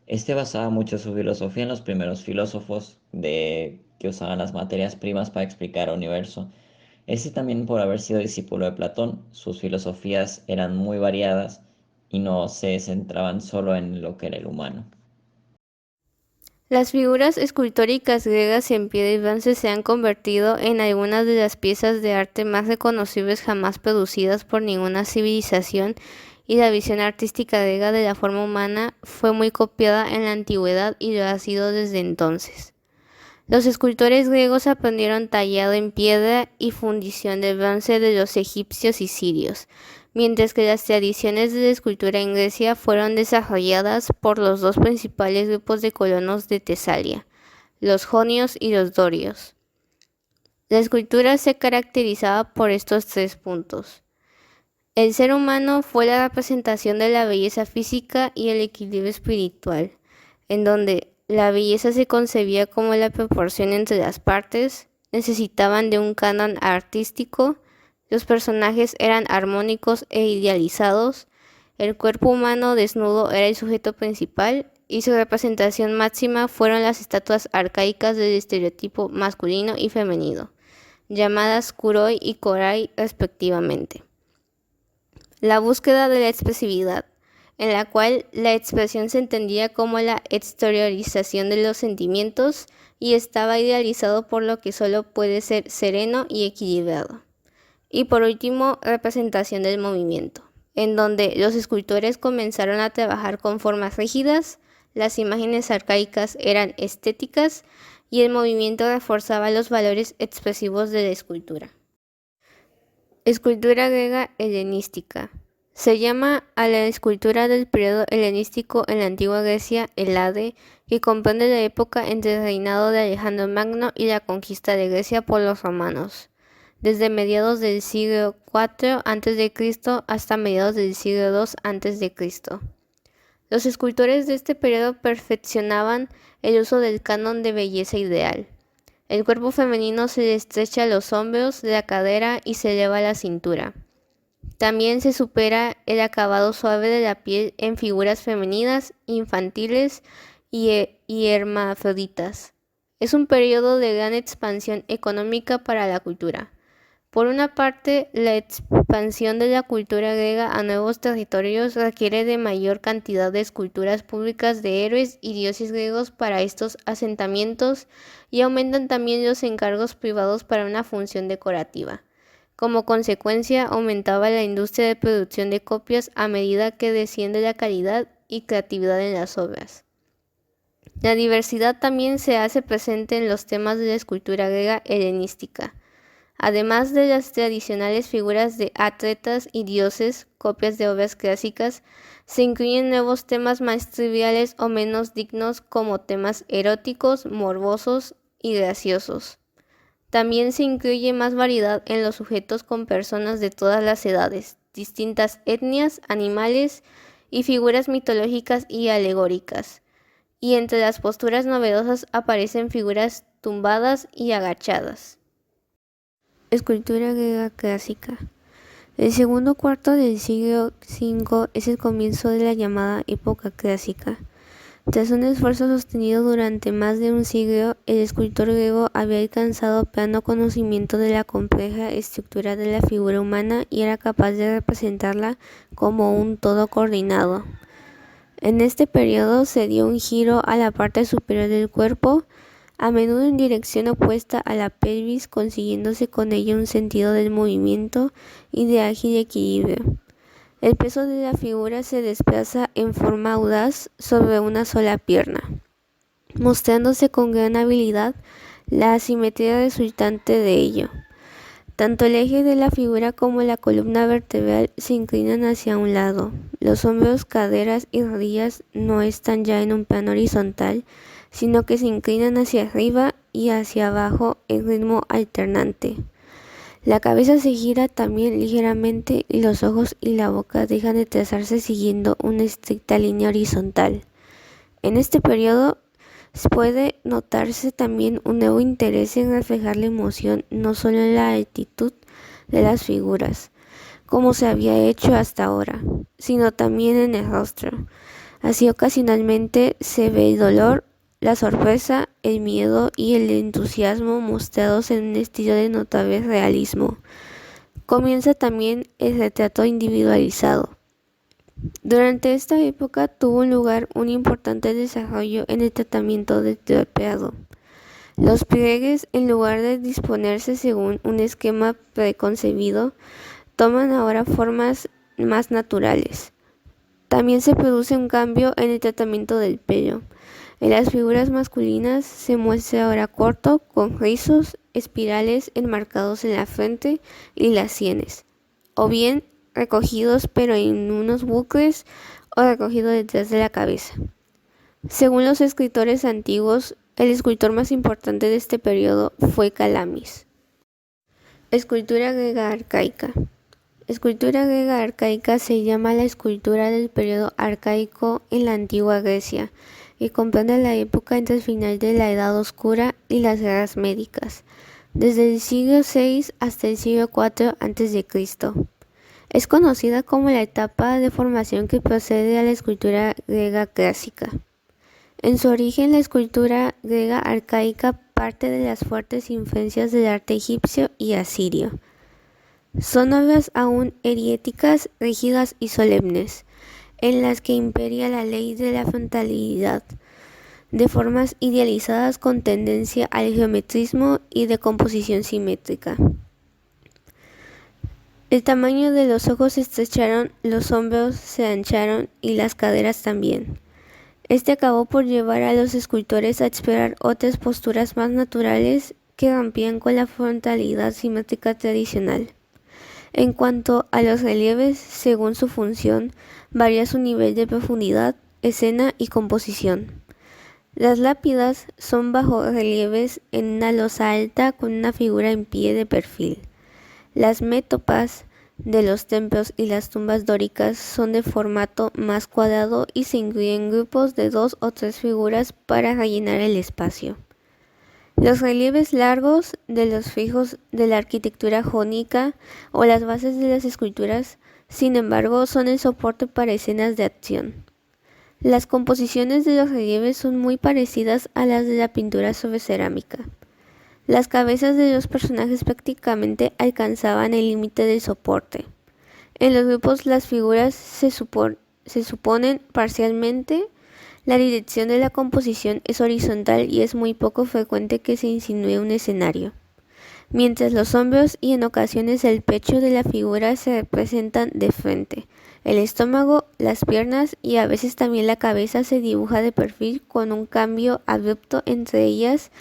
Este basaba mucho su filosofía en los primeros filósofos que usaban las materias primas para explicar el universo. Este también, por haber sido discípulo de Platón, sus filosofías eran muy variadas y no se centraban solo en lo que era el humano. Las figuras escultóricas griegas en piedra y bronce se han convertido en algunas de las piezas de arte más reconocibles jamás producidas por ninguna civilización, y la visión artística griega de la forma humana fue muy copiada en la antigüedad y lo ha sido desde entonces. Los escultores griegos aprendieron tallado en piedra y fundición de bronce de los egipcios y sirios, mientras que las tradiciones de la escultura en Grecia fueron desarrolladas por los dos principales grupos de colonos de Tesalia, los jonios y los dorios. La escultura se caracterizaba por estos tres puntos. El ser humano fue la representación de la belleza física y el equilibrio espiritual, en donde la belleza se concebía como la proporción entre las partes, necesitaban de un canon artístico, los personajes eran armónicos e idealizados, el cuerpo humano desnudo era el sujeto principal y su representación máxima fueron las estatuas arcaicas del estereotipo masculino y femenino, llamadas kuroi y korai respectivamente. la búsqueda de la expresividad, en la cual la expresión se entendía como la exteriorización de los sentimientos y estaba idealizado por lo que solo puede ser sereno y equilibrado. Y por último, representación del movimiento, en donde los escultores comenzaron a trabajar con formas rígidas, las imágenes arcaicas eran estéticas y el movimiento reforzaba los valores expresivos de la escultura. Escultura griega helenística. Se llama a la escultura del periodo helenístico en la antigua Grecia Helade, que comprende la época entre el reinado de Alejandro Magno y la conquista de Grecia por los romanos, desde mediados del siglo IV a.C. hasta mediados del siglo II a.C. Los escultores de este periodo perfeccionaban el uso del canon de belleza ideal. El cuerpo femenino se le estrecha a los hombros, la cadera y se eleva a la cintura. También se supera el acabado suave de la piel en figuras femeninas, infantiles y hermafroditas. Es un periodo de gran expansión económica para la cultura. Por una parte, la expansión de la cultura griega a nuevos territorios requiere de mayor cantidad de esculturas públicas de héroes y dioses griegos para estos asentamientos y aumentan también los encargos privados para una función decorativa. Como consecuencia, aumentaba la industria de producción de copias a medida que desciende la calidad y creatividad en las obras. La diversidad también se hace presente en los temas de la escultura griega helenística. Además de las tradicionales figuras de atletas y dioses, copias de obras clásicas, se incluyen nuevos temas más triviales o menos dignos como temas eróticos, morbosos y graciosos. También se incluye más variedad en los sujetos con personas de todas las edades, distintas etnias, animales y figuras mitológicas y alegóricas. Y entre las posturas novedosas aparecen figuras tumbadas y agachadas. Escultura griega clásica. El segundo cuarto del siglo V es el comienzo de la llamada época clásica. Tras un esfuerzo sostenido durante más de un siglo, el escultor griego había alcanzado pleno conocimiento de la compleja estructura de la figura humana y era capaz de representarla como un todo coordinado. En este periodo se dio un giro a la parte superior del cuerpo, a menudo en dirección opuesta a la pelvis, consiguiéndose con ello un sentido del movimiento y de ágil equilibrio. El peso de la figura se desplaza en forma audaz sobre una sola pierna, mostrándose con gran habilidad la asimetría resultante de ello. Tanto el eje de la figura como la columna vertebral se inclinan hacia un lado. Los hombros, caderas y rodillas no están ya en un plano horizontal, sino que se inclinan hacia arriba y hacia abajo en ritmo alternante. La cabeza se gira también ligeramente y los ojos y la boca dejan de trazarse siguiendo una estricta línea horizontal. En este periodo puede notarse también un nuevo interés en reflejar la emoción no solo en la actitud de las figuras, como se había hecho hasta ahora, sino también en el rostro. Así ocasionalmente se ve el dolor, la sorpresa, el miedo y el entusiasmo mostrados en un estilo de notable realismo. Comienza también el retrato individualizado. Durante esta época tuvo lugar un importante desarrollo en el tratamiento del drapeado. Los pliegues, en lugar de disponerse según un esquema preconcebido, toman ahora formas más naturales. También se produce un cambio en el tratamiento del pelo. En las figuras masculinas se muestra ahora corto, con rizos, espirales enmarcados en la frente y las sienes, o bien recogidos pero en unos bucles o recogido detrás de la cabeza. Según los escritores antiguos, el escultor más importante de este periodo fue Calamis. Escultura griega arcaica. Escultura griega arcaica se llama la escultura del periodo arcaico en la antigua Grecia, y comprende la época entre el final de la Edad Oscura y las guerras médicas, desde el siglo VI hasta el siglo IV a.C. Es conocida como la etapa de formación que procede a la escultura griega clásica. En su origen, la escultura griega arcaica parte de las fuertes influencias del arte egipcio y asirio. Son obras aún eriéticas, rígidas y solemnes, en las que imperia la ley de la frontalidad, de formas idealizadas con tendencia al geometrismo y de composición simétrica. El tamaño de los ojos se estrecharon, los hombros se ancharon y las caderas también. Este acabó por llevar a los escultores a explorar otras posturas más naturales que rompían con la frontalidad simétrica tradicional. En cuanto a los relieves, según su función, varía su nivel de profundidad, escena y composición. Las lápidas son bajorrelieves en una losa alta con una figura en pie de perfil. Las métopas de los templos y las tumbas dóricas son de formato más cuadrado y se incluyen grupos de 2 o 3 figuras para rellenar el espacio. Los relieves largos de los fijos de la arquitectura jónica o las bases de las esculturas, sin embargo, son el soporte para escenas de acción. Las composiciones de los relieves son muy parecidas a las de la pintura sobre cerámica. Las cabezas de los personajes prácticamente alcanzaban el límite del soporte. En los grupos las figuras se suponen parcialmente. La dirección de la composición es horizontal y es muy poco frecuente que se insinúe un escenario. Mientras los hombros y en ocasiones el pecho de la figura se representan de frente. El estómago, las piernas y a veces también la cabeza se dibuja de perfil con un cambio abrupto entre ellas,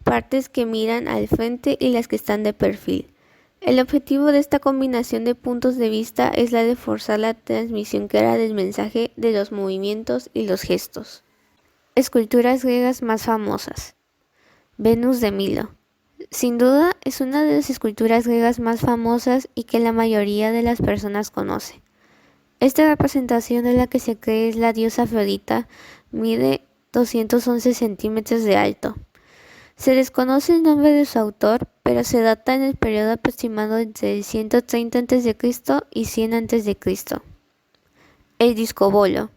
partes que miran al frente y las que están de perfil. El objetivo de esta combinación de puntos de vista es la de forzar la transmisión clara del mensaje de los movimientos y los gestos. Esculturas griegas más famosas. Venus de Milo. Sin duda es una de las esculturas griegas más famosas y que la mayoría de las personas conoce. Esta representación de la que se cree es la diosa Afrodita mide 211 centímetros de alto. Se desconoce el nombre de su autor, pero se data en el periodo aproximado entre el 130 a.C. y 100 a.C. El discobolo.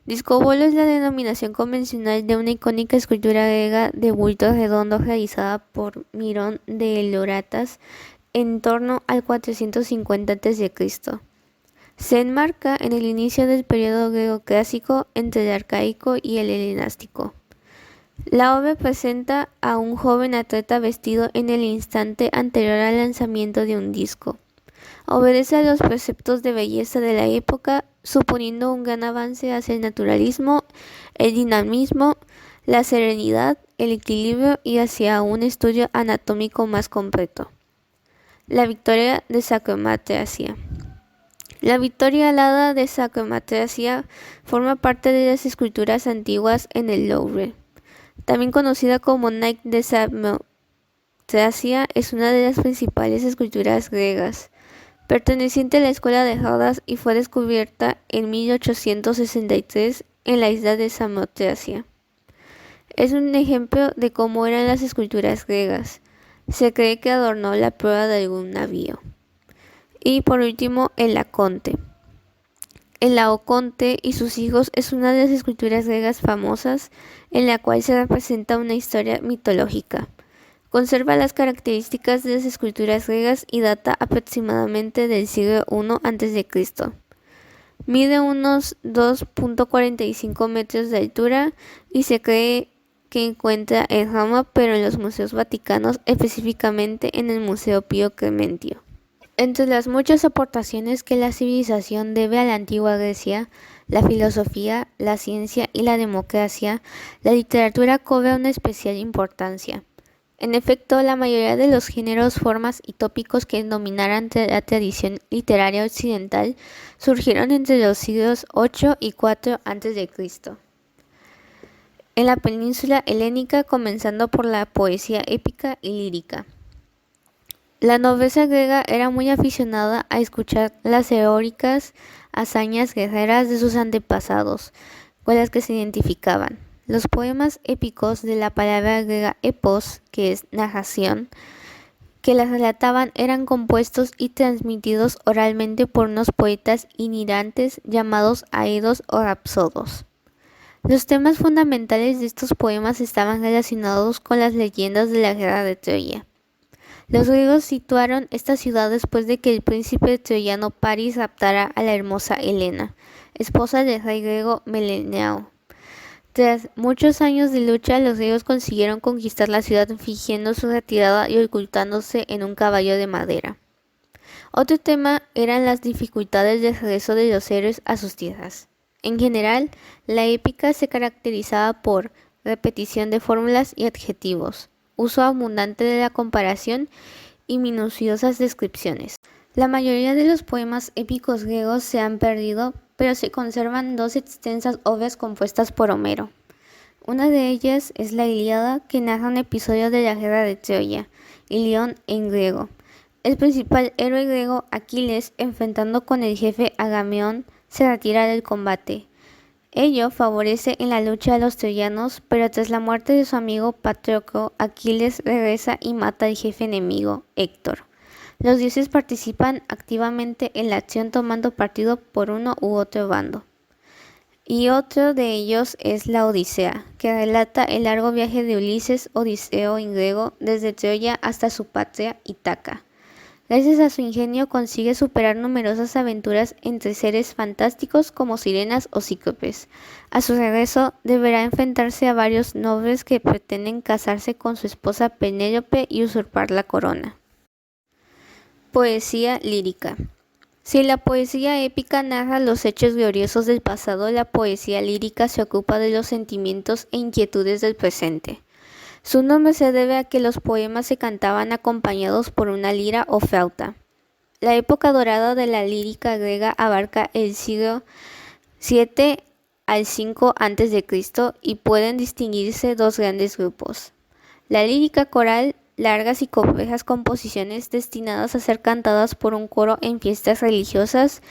Discobolo es la denominación convencional de una icónica escultura griega de bulto redondo realizada por Mirón de Eleoratas en torno al 450 a.C. Se enmarca en el inicio del periodo griego clásico entre el arcaico y el helenístico. La obra presenta a un joven atleta vestido en el instante anterior al lanzamiento de un disco. Obedece a los preceptos de belleza de la época, suponiendo un gran avance hacia el naturalismo, el dinamismo, la serenidad, el equilibrio y hacia un estudio anatómico más completo. La victoria de Sacomatracia. La Victoria alada de Sacomatracia forma parte de las esculturas antiguas en el Louvre. También conocida como Nike de Samotracia, es una de las principales esculturas griegas, perteneciente a la escuela de Rodas y fue descubierta en 1863 en la isla de Samotracia. Es un ejemplo de cómo eran las esculturas griegas. Se cree que adornó la proa de algún navío. Y por último, el Laoconte. El Laoconte y sus hijos es una de las esculturas griegas famosas en la cual se representa una historia mitológica. Conserva las características de las esculturas griegas y data aproximadamente del siglo I a.C. Mide unos 2.45 metros de altura y se cree que encuentra en Roma, pero en los museos vaticanos, específicamente en el Museo Pío Clementio. Entre las muchas aportaciones que la civilización debe a la antigua Grecia, la filosofía, la ciencia y la democracia, la literatura cobra una especial importancia. En efecto, la mayoría de los géneros, formas y tópicos que dominaran la tradición literaria occidental surgieron entre los siglos 8 y 4 a.C. en la península helénica, comenzando por la poesía épica y lírica. La nobleza griega era muy aficionada a escuchar las heroicas hazañas guerreras de sus antepasados, con las que se identificaban. Los poemas épicos, de la palabra griega epos, que es narración, que las relataban eran compuestos y transmitidos oralmente por unos poetas itinerantes llamados aedos o rapsodos. Los temas fundamentales de estos poemas estaban relacionados con las leyendas de la guerra de Troya. Los griegos situaron esta ciudad después de que el príncipe troyano Paris raptara a la hermosa Helena, esposa del rey griego Meleneo. Tras muchos años de lucha, los griegos consiguieron conquistar la ciudad fingiendo su retirada y ocultándose en un caballo de madera. Otro tema eran las dificultades de regreso de los héroes a sus tierras. En general, la épica se caracterizaba por repetición de fórmulas y adjetivos, uso abundante de la comparación y minuciosas descripciones. La mayoría de los poemas épicos griegos se han perdido, pero se conservan dos extensas obras compuestas por Homero. Una de ellas es la Ilíada, que narra un episodio de la guerra de Troya, Ilión en griego. El principal héroe griego, Aquiles, enfrentando con el jefe Agamenón, se retira del combate. Ello favorece en la lucha a los troyanos, pero tras la muerte de su amigo Patroclo, Aquiles regresa y mata al jefe enemigo, Héctor. Los dioses participan activamente en la acción tomando partido por uno u otro bando. Y otro de ellos es la Odisea, que relata el largo viaje de Ulises, Odiseo en griego, desde Troya hasta su patria, Ítaca. Gracias a su ingenio consigue superar numerosas aventuras entre seres fantásticos como sirenas o cíclopes. A su regreso deberá enfrentarse a varios nobles que pretenden casarse con su esposa Penélope y usurpar la corona. Poesía lírica. Si la poesía épica narra los hechos gloriosos del pasado, la poesía lírica se ocupa de los sentimientos e inquietudes del presente. Su nombre se debe a que los poemas se cantaban acompañados por una lira o flauta. La época dorada de la lírica griega abarca el siglo VII al V a.C. y pueden distinguirse dos grandes grupos. La lírica coral, largas y complejas composiciones destinadas a ser cantadas por un coro en fiestas religiosas,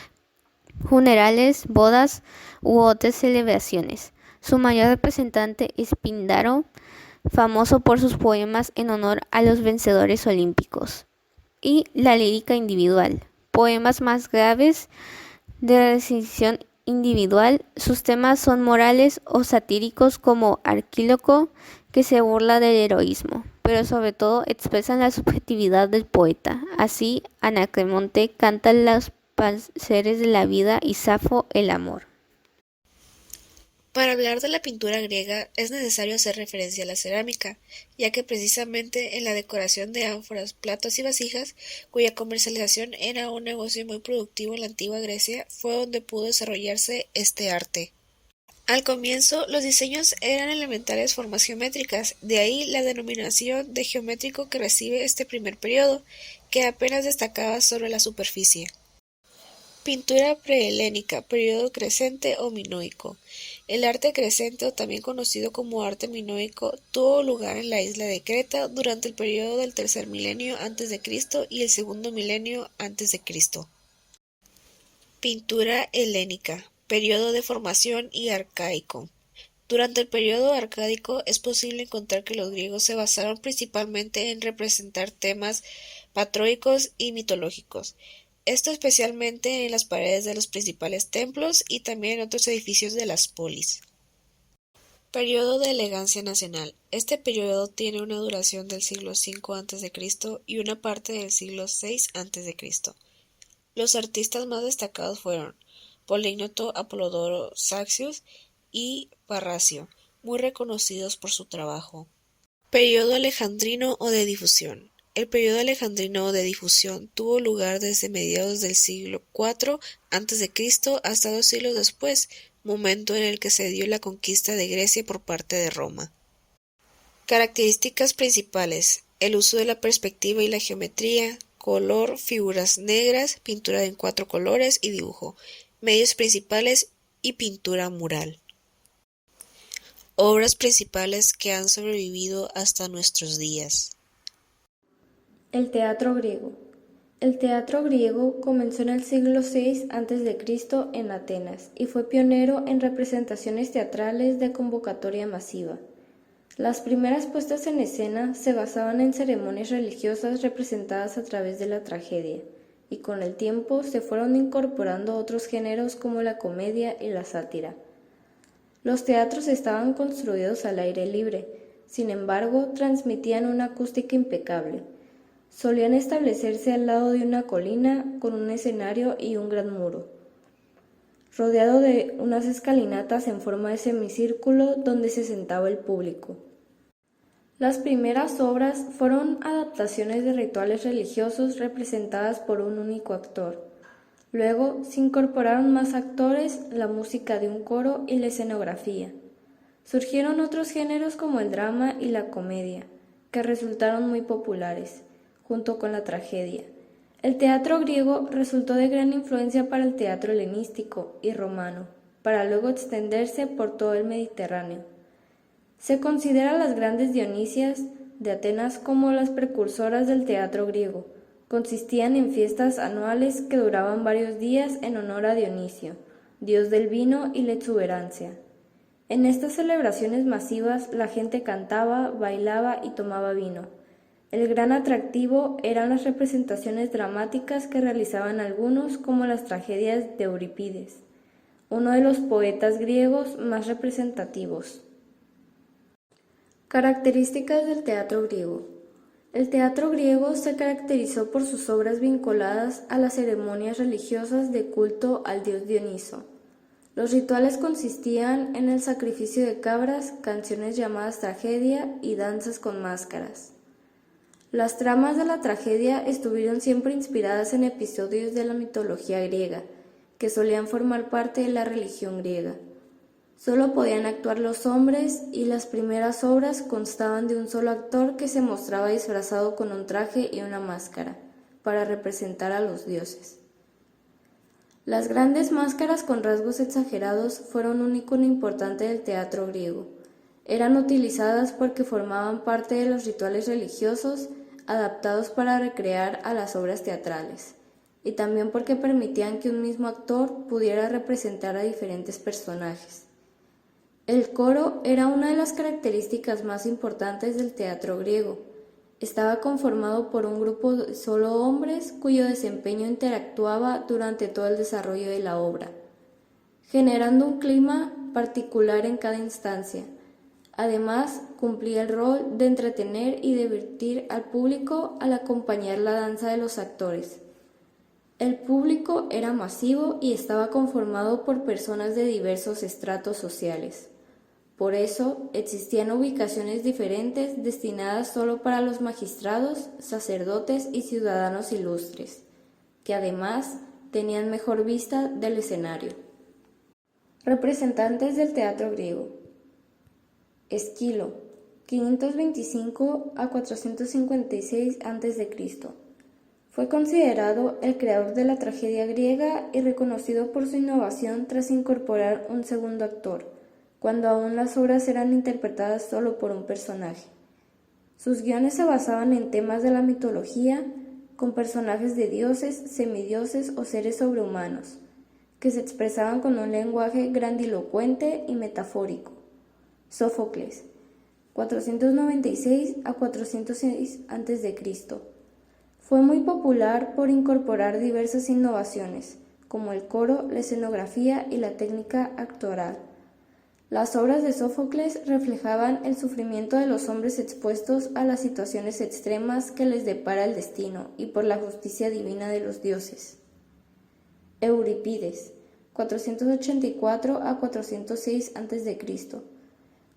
funerales, bodas u otras celebraciones. Su mayor representante es Píndaro, famoso por sus poemas en honor a los vencedores olímpicos. Y la lírica individual, poemas más graves de decisión individual. Sus temas son morales o satíricos como Arquíloco, que se burla del heroísmo, pero sobre todo expresan la subjetividad del poeta. Así, Anacreonte canta los placeres de la vida y Safo el amor. Para hablar de la pintura griega es necesario hacer referencia a la cerámica, ya que precisamente en la decoración de ánforas, platos y vasijas, cuya comercialización era un negocio muy productivo en la antigua Grecia, fue donde pudo desarrollarse este arte. Al comienzo, los diseños eran elementales formas geométricas, de ahí la denominación de geométrico que recibe este primer periodo, que apenas destacaba sobre la superficie. Pintura prehelénica, periodo crescente o minoico. El arte crescente, o también conocido como arte minoico, tuvo lugar en la isla de Creta durante el periodo del tercer milenio a.C. y el segundo milenio a.C. Pintura helénica, periodo de formación y arcaico. Durante el periodo arcaico es posible encontrar que los griegos se basaron principalmente en representar temas patroicos y mitológicos. Esto especialmente en las paredes de los principales templos y también en otros edificios de las polis. Periodo de elegancia nacional. Este periodo tiene una duración del siglo V a.C. y una parte del siglo VI a.C. Los artistas más destacados fueron Polígnoto, Apolodoro, Saxius y Parrasio, muy reconocidos por su trabajo. Periodo alejandrino o de difusión. El periodo alejandrino de difusión tuvo lugar desde mediados del siglo IV a.C. hasta 2 siglos después, momento en el que se dio la conquista de Grecia por parte de Roma. Características principales: el uso de la perspectiva y la geometría, color, figuras negras, pintura en 4 colores y dibujo, medios principales y pintura mural. Obras principales que han sobrevivido hasta nuestros días. El teatro griego. El teatro griego comenzó en el siglo VI a.C. en Atenas y fue pionero en representaciones teatrales de convocatoria masiva. Las primeras puestas en escena se basaban en ceremonias religiosas representadas a través de la tragedia, y con el tiempo se fueron incorporando otros géneros como la comedia y la sátira. Los teatros estaban construidos al aire libre, sin embargo, transmitían una acústica impecable. Solían establecerse al lado de una colina con un escenario y un gran muro, rodeado de unas escalinatas en forma de semicírculo donde se sentaba el público. Las primeras obras fueron adaptaciones de rituales religiosos representadas por un único actor. Luego se incorporaron más actores, la música de un coro y la escenografía. Surgieron otros géneros como el drama y la comedia, que resultaron muy populares, junto con la tragedia. El teatro griego resultó de gran influencia para el teatro helenístico y romano, para luego extenderse por todo el Mediterráneo. Se considera a las grandes Dionisias de Atenas como las precursoras del teatro griego. Consistían en fiestas anuales que duraban varios días en honor a Dionisio, dios del vino y la exuberancia. En estas celebraciones masivas la gente cantaba, bailaba y tomaba vino. El gran atractivo eran las representaciones dramáticas que realizaban algunos, como las tragedias de Eurípides, uno de los poetas griegos más representativos. Características del teatro griego. El teatro griego se caracterizó por sus obras vinculadas a las ceremonias religiosas de culto al dios Dioniso. Los rituales consistían en el sacrificio de cabras, canciones llamadas tragedia y danzas con máscaras. Las tramas de la tragedia estuvieron siempre inspiradas en episodios de la mitología griega, que solían formar parte de la religión griega. Solo podían actuar los hombres y las primeras obras constaban de un solo actor que se mostraba disfrazado con un traje y una máscara, para representar a los dioses. Las grandes máscaras con rasgos exagerados fueron un icono importante del teatro griego. Eran utilizadas porque formaban parte de los rituales religiosos adaptados para recrear a las obras teatrales, y también porque permitían que un mismo actor pudiera representar a diferentes personajes. El coro era una de las características más importantes del teatro griego. Estaba conformado por un grupo de solo hombres cuyo desempeño interactuaba durante todo el desarrollo de la obra, generando un clima particular en cada instancia. Además, cumplía el rol de entretener y divertir al público al acompañar la danza de los actores. El público era masivo y estaba conformado por personas de diversos estratos sociales. Por eso, existían ubicaciones diferentes destinadas solo para los magistrados, sacerdotes y ciudadanos ilustres, que además tenían mejor vista del escenario. Representantes del teatro griego. Esquilo, 525 a 456 a.C. Fue considerado el creador de la tragedia griega y reconocido por su innovación tras incorporar un segundo actor, cuando aún las obras eran interpretadas solo por un personaje. Sus guiones se basaban en temas de la mitología, con personajes de dioses, semidioses o seres sobrehumanos, que se expresaban con un lenguaje grandilocuente y metafórico. Sófocles, 496 a 406 a.C. Fue muy popular por incorporar diversas innovaciones, como el coro, la escenografía y la técnica actoral. Las obras de Sófocles reflejaban el sufrimiento de los hombres expuestos a las situaciones extremas que les depara el destino y por la justicia divina de los dioses. Eurípides, 484 a 406 a.C.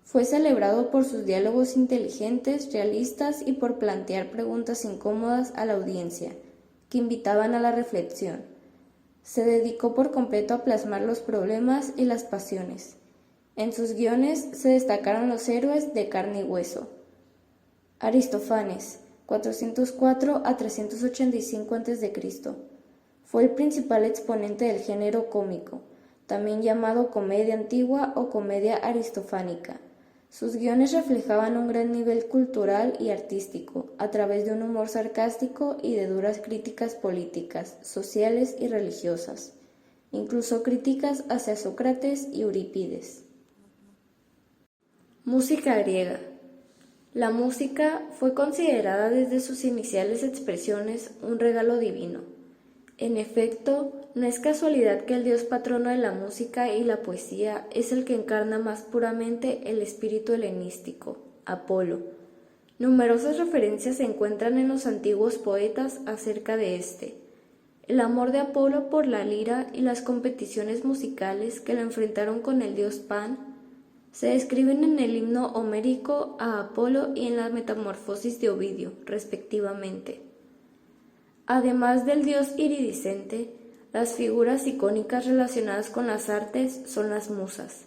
Fue celebrado por sus diálogos inteligentes, realistas y por plantear preguntas incómodas a la audiencia, que invitaban a la reflexión. Se dedicó por completo a plasmar los problemas y las pasiones. En sus guiones se destacaron los héroes de carne y hueso. Aristófanes, 404 a 385 a.C. Fue el principal exponente del género cómico, también llamado comedia antigua o comedia aristofánica. Sus guiones reflejaban un gran nivel cultural y artístico, a través de un humor sarcástico y de duras críticas políticas, sociales y religiosas, incluso críticas hacia Sócrates y Eurípides. Música griega. La música fue considerada desde sus iniciales expresiones un regalo divino. En efecto, no es casualidad que el dios patrono de la música y la poesía es el que encarna más puramente el espíritu helenístico, Apolo. Numerosas referencias se encuentran en los antiguos poetas acerca de este. El amor de Apolo por la lira y las competiciones musicales que lo enfrentaron con el dios Pan se describen en el himno homérico a Apolo y en la Metamorfosis de Ovidio, respectivamente. Además del dios iridiscente, las figuras icónicas relacionadas con las artes son las musas.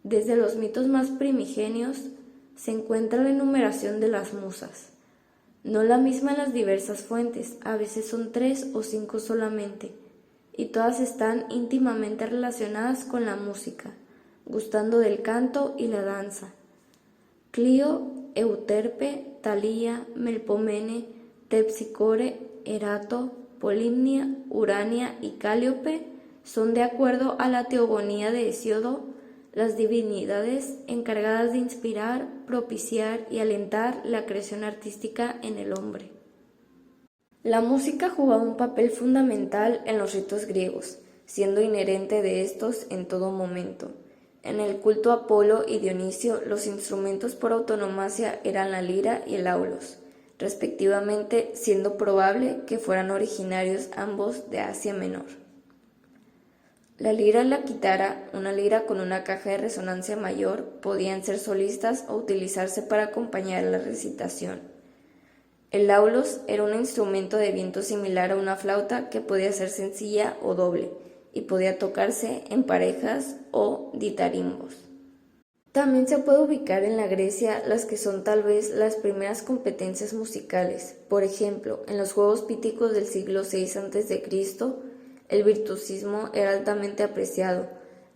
Desde los mitos más primigenios se encuentra la enumeración de las musas. No la misma en las diversas fuentes, a veces son 3 o 5 solamente, y todas están íntimamente relacionadas con la música, gustando del canto y la danza. Clio, Euterpe, Talía, Melpomene, Terpsícore, Erato, Polimnia, Urania y Cáliope son, de acuerdo a la teogonía de Hesíodo, las divinidades encargadas de inspirar, propiciar y alentar la creación artística en el hombre. La música jugaba un papel fundamental en los ritos griegos, siendo inherente de estos en todo momento. En el culto a Apolo y Dionisio, los instrumentos por autonomacia eran la lira y el aulos, respectivamente, siendo probable que fueran originarios ambos de Asia Menor. La lira y la quitara, una lira con una caja de resonancia mayor, podían ser solistas o utilizarse para acompañar la recitación. El aulos era un instrumento de viento similar a una flauta que podía ser sencilla o doble y podía tocarse en parejas o ditarimbos. También se puede ubicar en la Grecia las que son tal vez las primeras competencias musicales. Por ejemplo, en los Juegos Píticos del siglo VI a.C., el virtuosismo era altamente apreciado,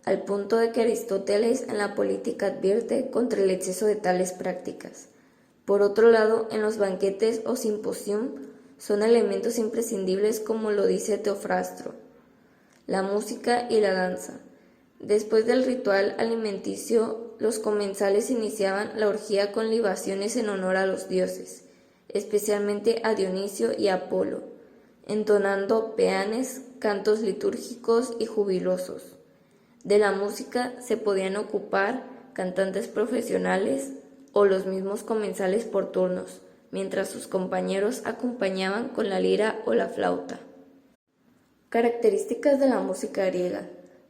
al punto de que Aristóteles en la Política advierte contra el exceso de tales prácticas. Por otro lado, en los banquetes o simposium son elementos imprescindibles, como lo dice Teofrastro, la música y la danza. Después del ritual alimenticio, los comensales iniciaban la orgía con libaciones en honor a los dioses, especialmente a Dionisio y a Apolo, entonando peanes, cantos litúrgicos y jubilosos. De la música se podían ocupar cantantes profesionales o los mismos comensales por turnos, mientras sus compañeros acompañaban con la lira o la flauta. Características de la música griega.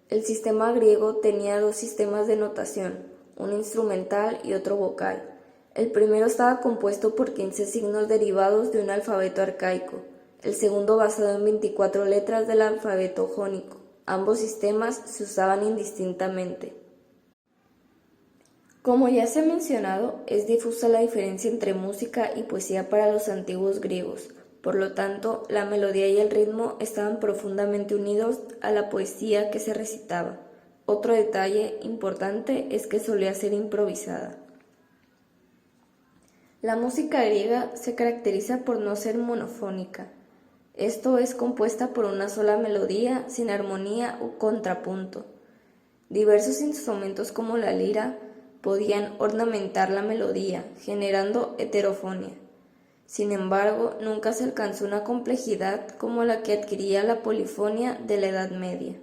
El sistema griego tenía 2 sistemas de notación, uno instrumental y otro vocal. El primero estaba compuesto por 15 signos derivados de un alfabeto arcaico, el segundo basado en 24 letras del alfabeto jónico. Ambos sistemas se usaban indistintamente. Como ya se ha mencionado, es difusa la diferencia entre música y poesía para los antiguos griegos. Por lo tanto, la melodía y el ritmo estaban profundamente unidos a la poesía que se recitaba. Otro detalle importante es que solía ser improvisada. La música griega se caracteriza por no ser monofónica. Esto es, compuesta por una sola melodía, sin armonía o contrapunto. Diversos instrumentos como la lira podían ornamentar la melodía, generando heterofonía. Sin embargo, nunca se alcanzó una complejidad como la que adquiría la polifonía de la Edad Media.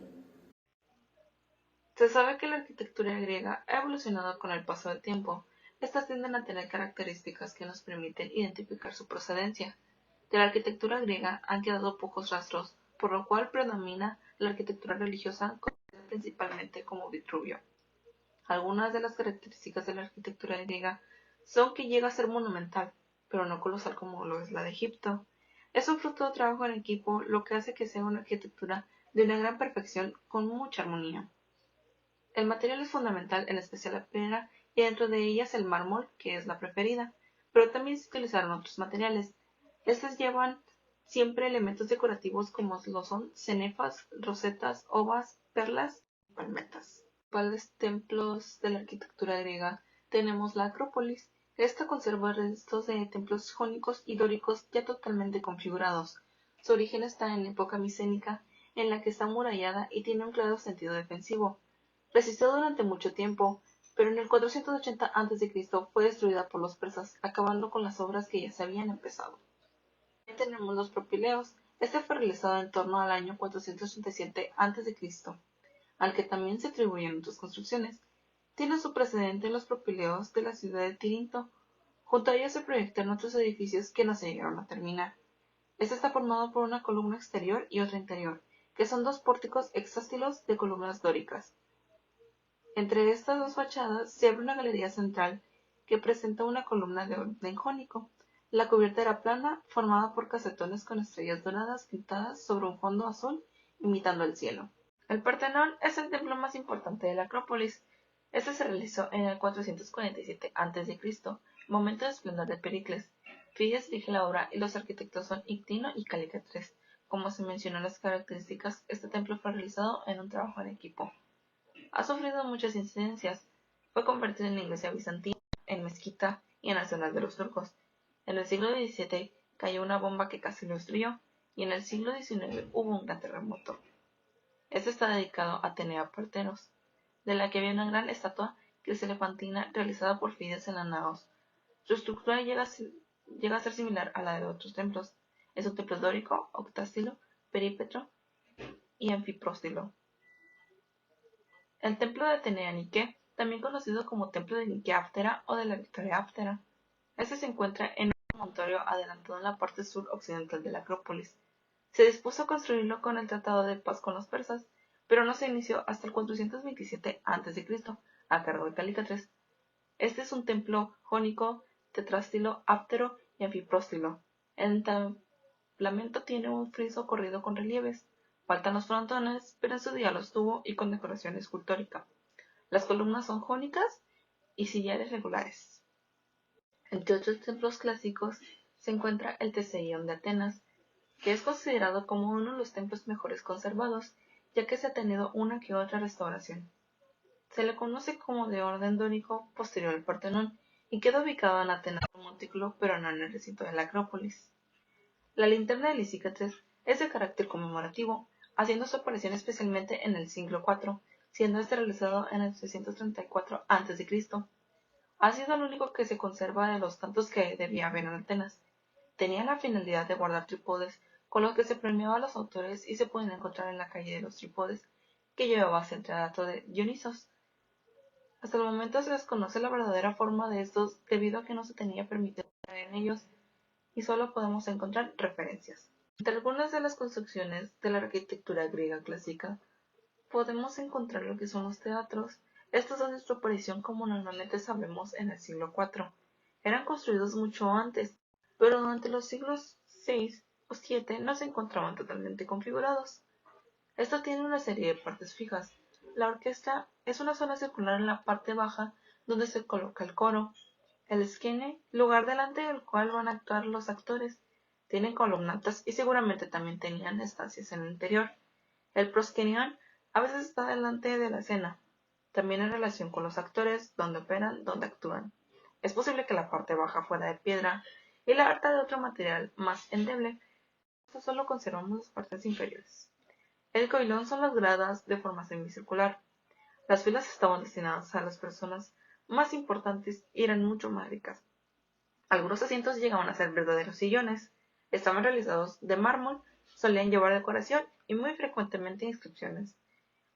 Se sabe que la arquitectura griega ha evolucionado con el paso del tiempo. Estas tienden a tener características que nos permiten identificar su procedencia. De la arquitectura griega han quedado pocos rastros, por lo cual predomina la arquitectura religiosa, conocida principalmente como Vitruvio. Algunas de las características de la arquitectura griega son que llega a ser monumental, pero no colosal como lo es la de Egipto. Es un fruto de trabajo en equipo, lo que hace que sea una arquitectura de una gran perfección con mucha armonía. El material es fundamental, en especial la piedra, y dentro de ellas el mármol, que es la preferida, pero también se utilizaron otros materiales. Estos llevan siempre elementos decorativos como lo son cenefas, rosetas, ovas, perlas y palmetas. Principales templos de la arquitectura griega tenemos la Acrópolis. Esta conserva restos de templos jónicos y dóricos ya totalmente configurados. Su origen está en la época micénica, en la que está amurallada y tiene un claro sentido defensivo. Resistió durante mucho tiempo, pero en el 480 a.C. fue destruida por los persas, acabando con las obras que ya se habían empezado. También tenemos los propileos. Este fue realizado en torno al año 437 a.C., al que también se atribuyen otras construcciones. Tiene su precedente en los propileos de la ciudad de Tirinto, Junto a ella se proyectan otros edificios que no se llegaron a terminar. Este está formado por una columna exterior y otra interior, que son dos pórticos hexástilos de columnas dóricas. Entre estas dos fachadas se abre una galería central que presenta una columna de orden jónico. La cubierta era plana, formada por casetones con estrellas doradas pintadas sobre un fondo azul, imitando el cielo. El Partenón es el templo más importante de la Acrópolis. Este se realizó en el 447 a.C., momento de esplendor de Pericles. Fidias dirige la obra y los arquitectos son Ictino y Calícrates. Como se mencionó en las características, este templo fue realizado en un trabajo en equipo. Ha sufrido muchas incidencias. Fue convertido en iglesia bizantina, en mezquita y en arsenal de los turcos. En el siglo XVII cayó una bomba que casi lo destruyó, y en el siglo XIX hubo un gran terremoto. Este está dedicado a Atenea Partenos, de la que había una gran estatua criselefantina realizada por Fidias en la Naos. Su estructura llega a ser similar a la de otros templos. Es un templo dórico, octástilo, perípetro y anfipróstilo. El templo de Atenea Nike, también conocido como templo de Nike Áptera o de la Victoria Áptera. Este se encuentra en un promontorio adelantado en la parte sur-occidental de la Acrópolis. Se dispuso a construirlo con el Tratado de Paz con los persas, pero no se inició hasta el 427 a.C., a cargo de Calícrates. Este es un templo jónico, tetrástilo, áptero y anfipróstilo. El entablamento tiene un friso corrido con relieves. Faltan los frontones, pero en su día los tuvo y con decoración escultórica. Las columnas son jónicas y sillares regulares. Entre otros templos clásicos se encuentra el Teseion de Atenas, que es considerado como uno de los templos mejores conservados, ya que se ha tenido una que otra restauración. Se le conoce como de orden dórico posterior al Partenón y queda ubicado en Atenas, un montículo, pero no en el recinto de la Acrópolis. La linterna de Lisícrates es de carácter conmemorativo, haciendo su aparición especialmente en el siglo IV, siendo este realizado en el 334 a.C. Ha sido el único que se conserva de los tantos que debía haber en Atenas. Tenía la finalidad de guardar trípodes con los que se premiaba a los autores y se pueden encontrar en la calle de los trípodes, que llevaba centradato de Dionisos. Hasta el momento se desconoce la verdadera forma de estos debido a que no se tenía permitido entrar en ellos y solo podemos encontrar referencias. Entre algunas de las construcciones de la arquitectura griega clásica podemos encontrar lo que son los teatros. Estos dan su aparición como normalmente sabemos en el siglo IV. Eran construidos mucho antes, pero durante los siglos VI o VII no se encontraban totalmente configurados. Esto tiene una serie de partes fijas. La orquesta es una zona circular en la parte baja donde se coloca el coro. El skene, lugar delante del cual van a actuar los actores, tienen columnatas y seguramente también tenían estancias en el interior. El proskenion a veces está delante de la escena, también en relación con los actores, donde operan, donde actúan. Es posible que la parte baja fuera de piedra y la alta de otro material más endeble. Esto solo conservamos las partes inferiores. El coilón son las gradas de forma semicircular. Las filas estaban destinadas a las personas más importantes y eran mucho más ricas. Algunos asientos llegaban a ser verdaderos sillones. Estaban realizados de mármol, solían llevar decoración y muy frecuentemente inscripciones.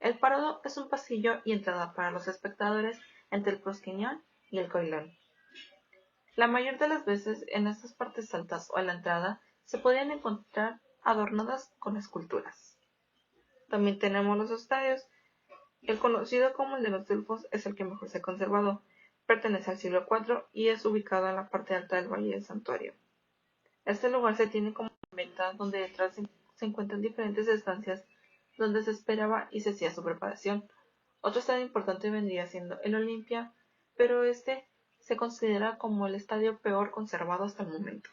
El parado es un pasillo y entrada para los espectadores entre el proskenion y el coilón. La mayor de las veces en estas partes altas o en la entrada se podían encontrar adornadas con esculturas. También tenemos los estadios. El conocido como el de los Delfos es el que mejor se ha conservado. Pertenece al siglo IV y es ubicado en la parte alta del Valle del Santuario. Este lugar se tiene como venta donde detrás se encuentran diferentes estancias donde se esperaba y se hacía su preparación. Otro estadio importante vendría siendo el Olimpia, pero este se considera como el estadio peor conservado hasta el momento.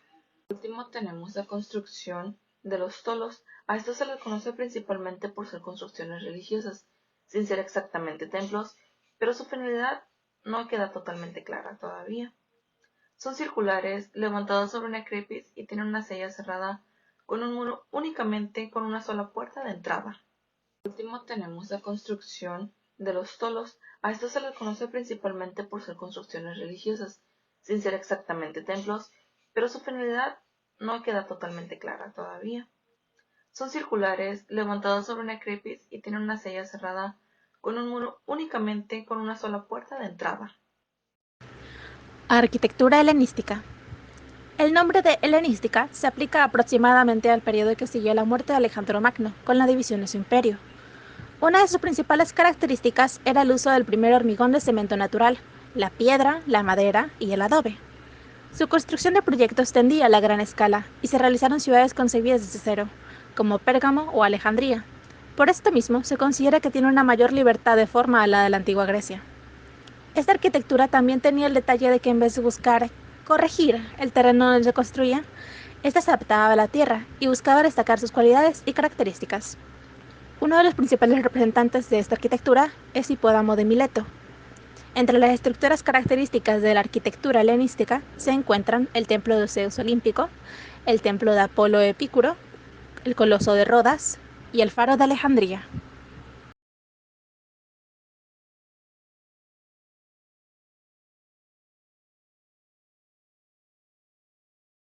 Por último tenemos la construcción de los tolos. A esto se les conoce principalmente por ser construcciones religiosas, sin ser exactamente templos, pero su finalidad no queda totalmente clara todavía. Son circulares, levantados sobre una crepis y tienen una sella cerrada con un muro únicamente con una sola puerta de entrada. Por último tenemos la construcción de los tolos. A esto se les conoce principalmente por ser construcciones religiosas, sin ser exactamente templos, pero su finalidad no queda totalmente clara todavía. Son circulares, levantados sobre una crepis y tienen una sella cerrada con un muro únicamente con una sola puerta de entrada. Arquitectura helenística. El nombre de helenística se aplica aproximadamente al periodo que siguió la muerte de Alejandro Magno, con la división de su imperio. Una de sus principales características era el uso del primer hormigón de cemento natural, la piedra, la madera y el adobe. Su construcción de proyectos tendía a la gran escala y se realizaron ciudades concebidas desde cero, como Pérgamo o Alejandría. Por esto mismo, se considera que tiene una mayor libertad de forma a la de la antigua Grecia. Esta arquitectura también tenía el detalle de que en vez de buscar corregir el terreno donde se construía, ésta se adaptaba a la tierra y buscaba destacar sus cualidades y características. Uno de los principales representantes de esta arquitectura es Hipódamo de Mileto. Entre las estructuras características de la arquitectura helenística se encuentran el templo de Zeus olímpico, el templo de Apolo Epicuro, el coloso de Rodas y el faro de Alejandría.